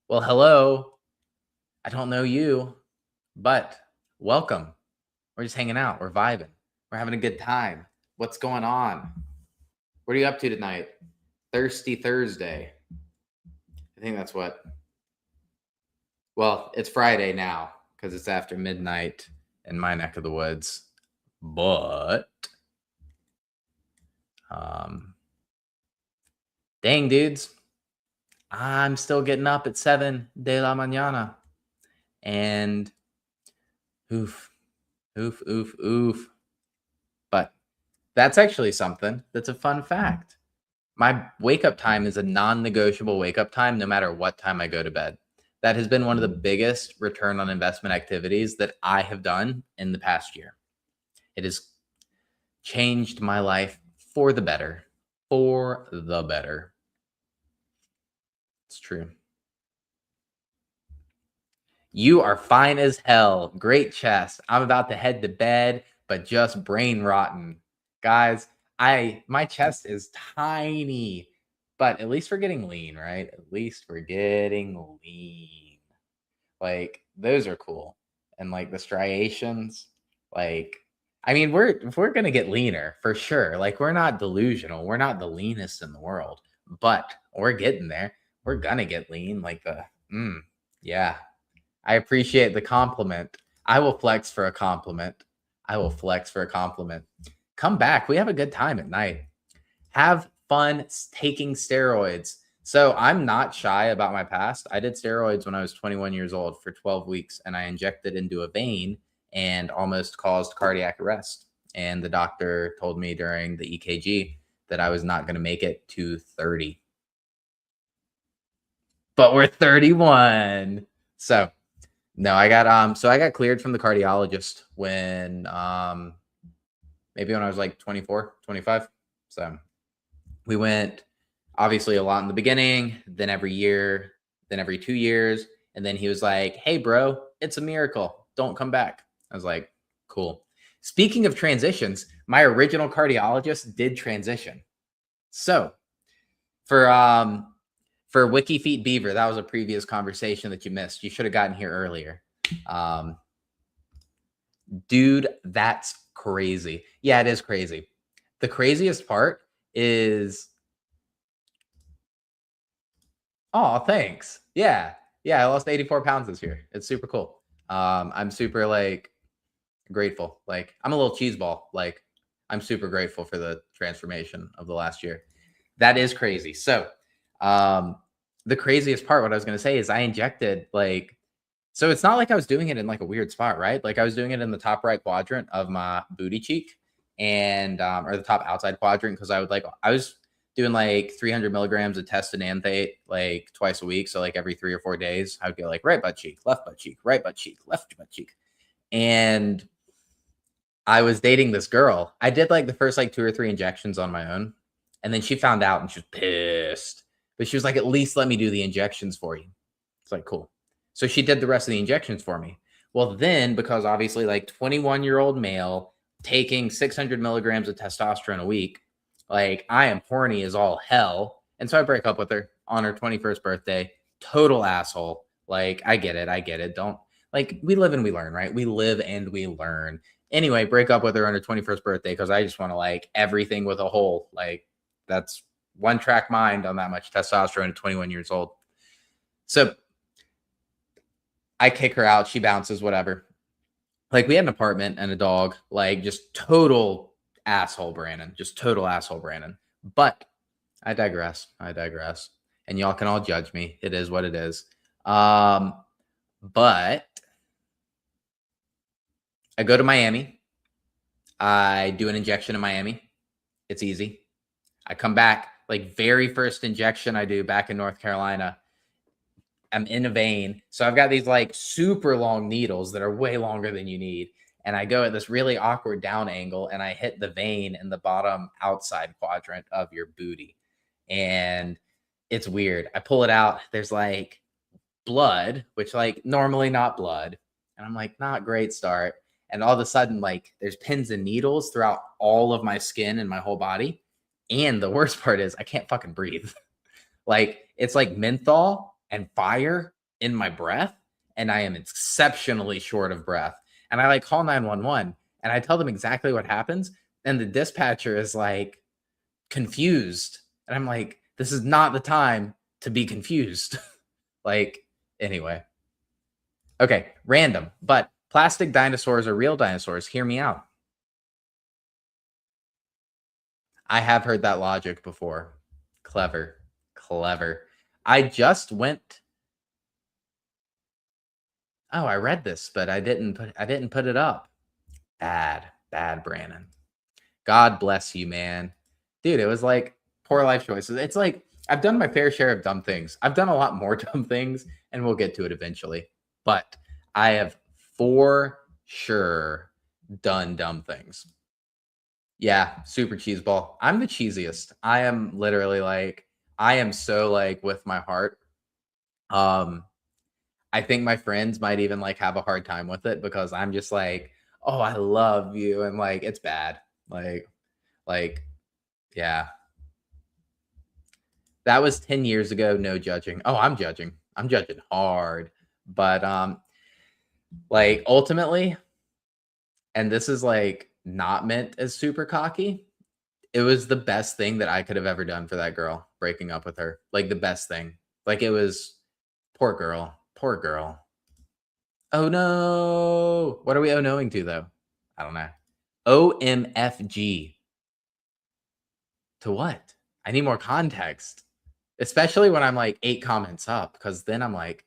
Well, hello. I don't know you, but welcome. We're just hanging out. We're vibing. We're having a good time. What's going on? What are you up to tonight? Thirsty Thursday. I think that's what. Well, it's Friday now because it's after midnight in my neck of the woods. But, um, dang, dudes, I'm still getting up at 7 de la mañana. And oof, oof, oof, oof. But that's actually something that's a fun fact. My wake up time is a non negotiable wake up time no matter what time I go to bed. That has been one of the biggest return on investment activities that I have done in the past year. It has changed my life for the better. For the better. It's true. You are fine as hell. Great chest. I'm about to head to bed, but just brain rotten. Guys, my chest is tiny, but at least we're getting lean, right? At least we're getting lean. Like those are cool. And like the striations, like I mean, we're gonna get leaner for sure. Like we're not delusional. We're not the leanest in the world, but we're getting there. We're gonna get lean. Like yeah. I appreciate the compliment. I will flex for a compliment. I will flex for a compliment. Come back. We have a good time at night. Have fun taking steroids. So I'm not shy about my past. I did steroids when I was 21 years old for 12 weeks, and I injected into a vein and almost caused cardiac arrest. And the doctor told me during the EKG that I was not going to make it to 30. But we're 31. So no, I got cleared from the cardiologist when maybe when I was like 24, 25. So we went obviously a lot in the beginning, then every year, then every 2 years, and then he was like, "Hey bro, it's a miracle. Don't come back." I was like, "Cool." Speaking of transitions, my original cardiologist did transition. So, for Wiki Feet Beaver, that was a previous conversation that you missed. You should have gotten here earlier. Um, Dude, that's crazy. Yeah, it is crazy. The craziest part is Oh, thanks. Yeah. Yeah, I lost 84 pounds this year. It's super cool. I'm super, like, grateful. Like, I'm a little cheese ball. Like, I'm super grateful for the transformation of the last year. That is crazy. So, um, the craziest part, what I was gonna say is I injected, like, so it's not like I was doing it in, like, a weird spot, right? Like, I was doing it in the top right quadrant of my booty cheek and, or the top outside quadrant because I was doing, like, 300 milligrams of testananthate, like, twice a week. So, like, every 3 or 4 days, I would go, like, right butt cheek, left butt cheek, right butt cheek, left butt cheek. And I was dating this girl. I did, like, the first, like, 2 or 3 injections on my own, and then she found out and she was pissed. But she was like, "At least let me do the injections for you." It's like, "Cool." So she did the rest of the injections for me. Well, then, because obviously, like, 21-year-old male taking 600 milligrams of testosterone a week, like, I am horny as all hell, and so I break up with her on her 21st birthday. Total asshole. Like, I get it. Don't, like, we live and we learn, right? We live and we learn. Anyway, break up with her on her 21st birthday because I just want to, like, everything with a hole. Like, that's one track mind on that much testosterone at 21 years old. So I kick her out. She bounces, whatever. Like, we had an apartment and a dog, like, just total asshole Brandon, just total asshole Brandon. But I digress. I digress. And y'all can all judge me. It is what it is. But I go to Miami. I do an injection in Miami. It's easy. I come back, like, very first injection I do back in North Carolina. I'm in a vein. So I've got these, like, super long needles that are way longer than you need. And I go at this really awkward down angle and I hit the vein in the bottom outside quadrant of your booty. And it's weird. I pull it out. There's, like, blood, which, like, normally not blood. And I'm like, not great start. And all of a sudden, like, there's pins and needles throughout all of my skin and my whole body. And the worst part is I can't fucking breathe. Like, it's like menthol and fire in my breath, and I am exceptionally short of breath. And I, like, call 911 and I tell them exactly what happens. And the dispatcher is, like, confused. And I'm like, this is not the time to be confused. Like, anyway. Okay, random, but plastic dinosaurs are real dinosaurs. Hear me out. I have heard that logic before. Clever. Clever. I just went. Oh, I read this, but I didn't put it up. Bad, bad, Brandon. God bless you, man. Dude, it was like poor life choices. It's like I've done my fair share of dumb things. I've done a lot more dumb things, and we'll get to it eventually. But I have for sure done dumb things. Yeah, super cheese ball. I'm the cheesiest. I am literally, like, I am so, like, with my heart. Um, I think my friends might even, like, have a hard time with it because I'm just like, "Oh, I love you," and, like, it's bad. Like, yeah. That was 10 years ago, no judging. Oh, I'm judging. I'm judging hard. But, like, ultimately, and this is, like, not meant as super cocky, it was the best thing that I could have ever done for that girl, breaking up with her. Like, the best thing. Like, it was poor girl. Poor girl. Oh no. What are we oh knowing to though? I don't know. OMFG. To what? I need more context. Especially when I'm like 8 comments up, because then I'm like,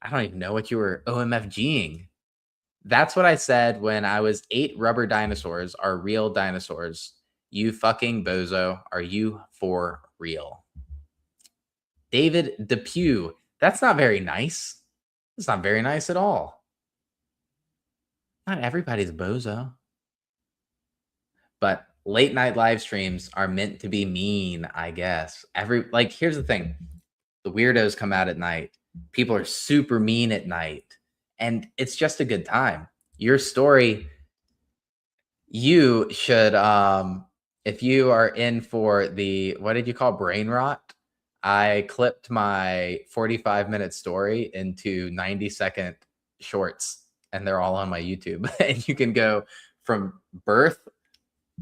I don't even know what you were OMFGing. That's what I said when I was 8 rubber dinosaurs are real dinosaurs. You fucking bozo. Are you for real? David Depew. That's not very nice. It's not very nice at all. Not everybody's a bozo. But late night live streams are meant to be mean, I guess. Like, here's the thing. The weirdos come out at night. People are super mean at night, and it's just a good time. Your story, you should, if you are in for the, what did you call, brain rot? I clipped my 45-minute story into 90-second shorts, and they're all on my YouTube. And you can go from birth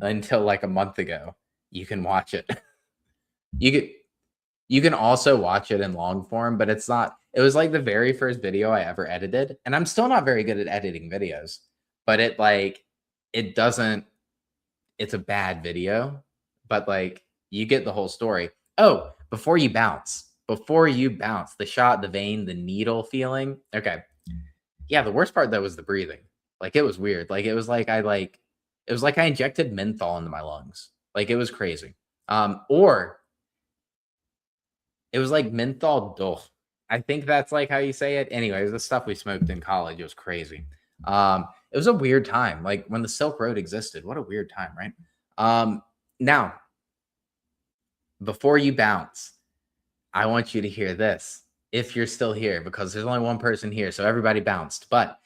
until like a month ago. You can watch it. You could You can also watch it in long form, but it's not it was like the very first video I ever edited, and I'm still not very good at editing videos, but it doesn't it's a bad video, but, like, you get the whole story. Oh, before you bounce, the shot, the vein, the needle feeling, okay. Yeah, the worst part, though, was the breathing. Like, it was weird. It was like I injected menthol into my lungs. Like, it was crazy. Or it was like menthol ugh. I think that's, like, how you say it. Anyways, the stuff we smoked in college, it was crazy. It was a weird time, like, when the Silk Road existed. What a weird time, right? Now, before you bounce, I want you to hear this, if you're still here, because there's only one person here, so everybody bounced. But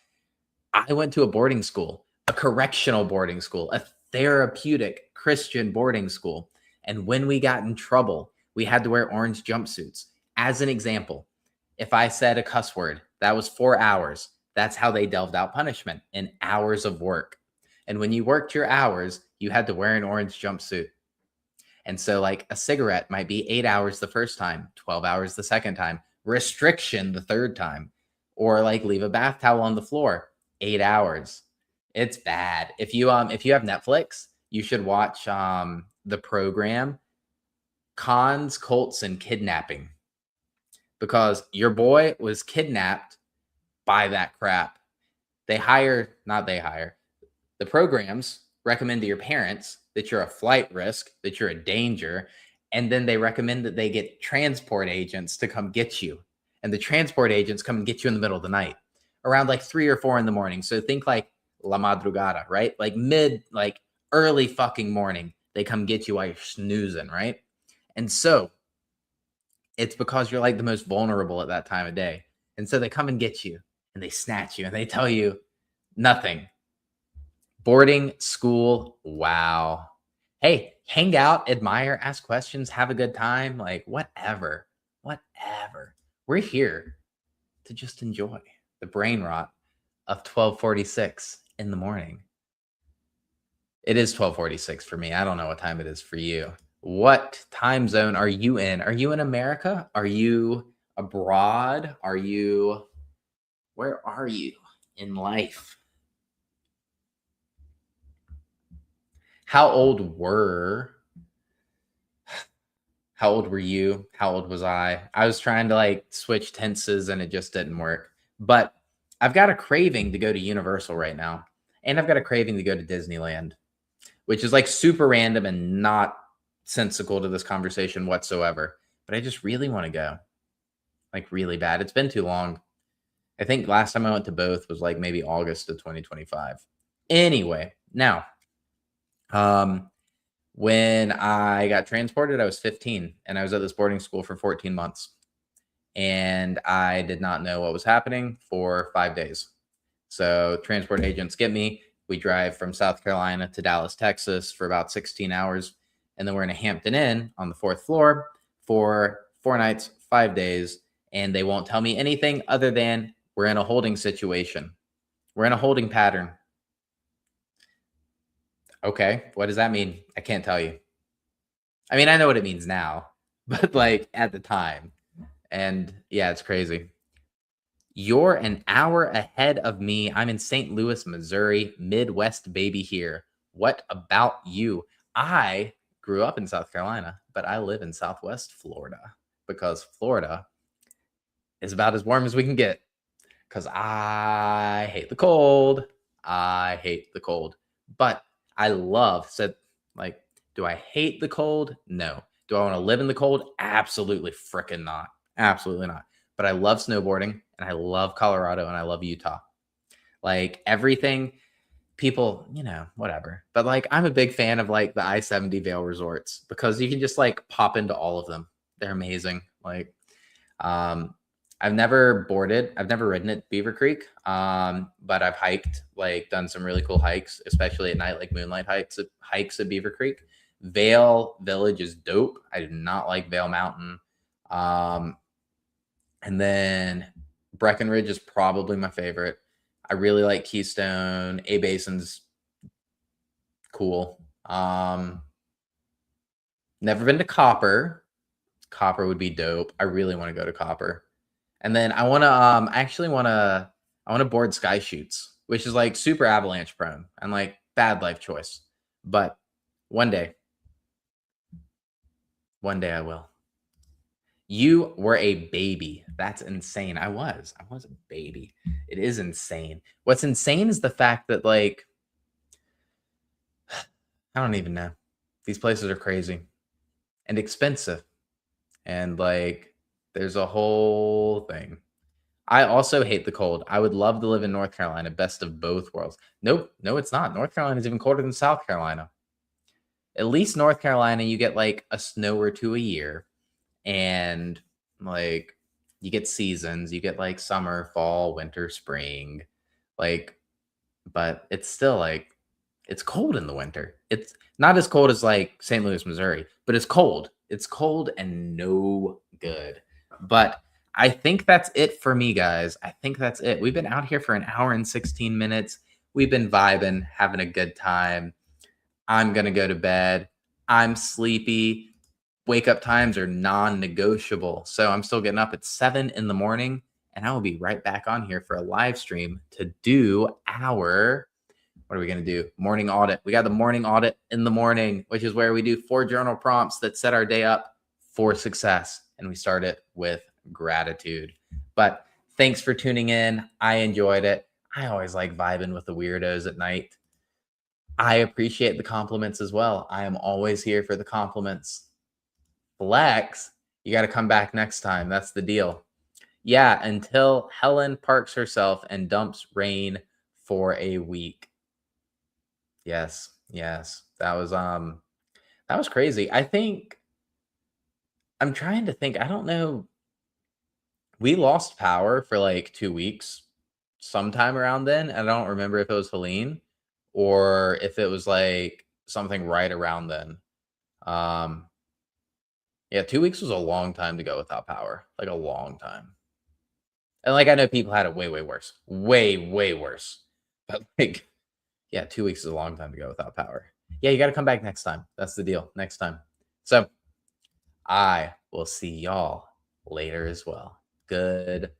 I went to a boarding school, a correctional boarding school, a therapeutic Christian boarding school. And when we got in trouble, we had to wear orange jumpsuits. As an example, if I said a cuss word, that was 4 hours. That's how they delved out punishment in hours of work. And when you worked your hours, you had to wear an orange jumpsuit. And so, like, a cigarette might be 8 hours the first time, 12 hours the second time, restriction the third time, or like leave a bath towel on the floor, 8 hours. It's bad. If you have Netflix, you should watch the program Cons, Colts, and Kidnapping, because your boy was kidnapped by that crap. Not they hire, the programs recommend to your parents that you're a flight risk, that you're a danger, and then they recommend that they get transport agents to come get you. And the transport agents come and get you in the middle of the night, around like 3 or 4 in the morning. So think like la madrugada, right? Like early fucking morning. They come get you while you're snoozing, right? And so it's because you're like the most vulnerable at that time of day. And so they come and get you and they snatch you and they tell you nothing. Boarding school, wow. Hey, hang out, admire, ask questions, have a good time, like whatever. Whatever. We're here to just enjoy the brain rot of 12:46 in the morning. It is 12:46 for me. I don't know what time it is for you. What time zone are you in? Are you in America? Are you abroad? Where are you in life? How old were How old were you? How old was I? I was trying to like switch tenses and it just didn't work. But I've got a craving to go to Universal right now. And I've got a craving to go to Disneyland, which is like super random and not sensical to this conversation whatsoever. But I just really want to go, like really bad. It's been too long. I think last time I went to both was like maybe August of 2025. Anyway, now, um, when I got transported, I was 15 and I was at this boarding school for 14 months. And I did not know what was happening for 5 days. So transport agents get me. We drive from South Carolina to Dallas, Texas for about 16 hours. And then we're in a Hampton Inn on the fourth floor for 4 nights, 5 days. And they won't tell me anything other than we're in a holding situation. We're in a holding pattern. Okay, what does that mean? I can't tell you. I mean, I know what it means now, but like at the time. And yeah, it's crazy. You're an hour ahead of me. I'm in St. Louis, Missouri, Midwest baby here. What about you? I grew up in South Carolina, but I live in Southwest Florida because Florida is about as warm as we can get because I hate the cold. I hate the cold. But I love said like, do I hate the cold? No. Do I want to live in the cold? Absolutely freaking not. Absolutely not. But I love snowboarding and I love Colorado and I love Utah. Like everything, people, whatever. But like I'm a big fan of like the I-70 Vail resorts because you can just like pop into all of them. They're amazing. Like um I've never boarded, I've never ridden at Beaver Creek. But I've hiked, like done some really cool hikes, especially at night, like moonlight hikes at Beaver Creek. Vail Village is dope. I do not like Vail Mountain. Um, and then Breckenridge is probably my favorite. I really like Keystone. A Basin's cool. Never been to Copper. Copper would be dope. I really want to go to Copper. And then I actually I want to board sky shoots, which is like super avalanche prone and like bad life choice. But one day, one day I will. You were a baby. That's insane. I was. I was a baby. It is insane. What's insane is the fact that like I don't even know. These places are crazy and expensive. And like there's a whole thing. I also hate the cold. I would love to live in North Carolina, best of both worlds. Nope, no, it's not. North Carolina is even colder than South Carolina. At least North Carolina, you get like a snow or two a year, and like you get seasons. You get like summer, fall, winter, spring. Like, but it's still like it's cold in the winter. It's not as cold as like St. Louis, Missouri, but it's cold. It's cold and no good. But I think that's it for me, guys. I think that's it. We've been out here for an hour and 16 minutes. We've been vibing, having a good time. I'm going to go to bed. I'm sleepy. Wake up times are non negotiable. So I'm still getting up at 7 in the morning, and I will be right back on here for a live stream to do our what are we going to do? Morning audit. We got the morning audit in the morning, which is where we do 4 journal prompts that set our day up for success. And we start it with gratitude. But thanks for tuning in. I enjoyed it. I always like vibing with the weirdos at night. I appreciate the compliments as well. I am always here for the compliments. Flex, you got to come back next time. That's the deal. Yeah, until Helen parks herself and dumps Rain for a week. Yes, yes. That was crazy. I think I'm trying to think. I don't know. We lost power for like 2 weeks sometime around then. And I don't remember if it was Helene or if it was like something right around then. Um yeah, 2 weeks was a long time to go without power. Like a long time. And like I know people had it way, way worse. Way, way worse. But like yeah, 2 weeks is a long time to go without power. Yeah, you got to come back next time. That's the deal. Next time. So I will see y'all later as well. Good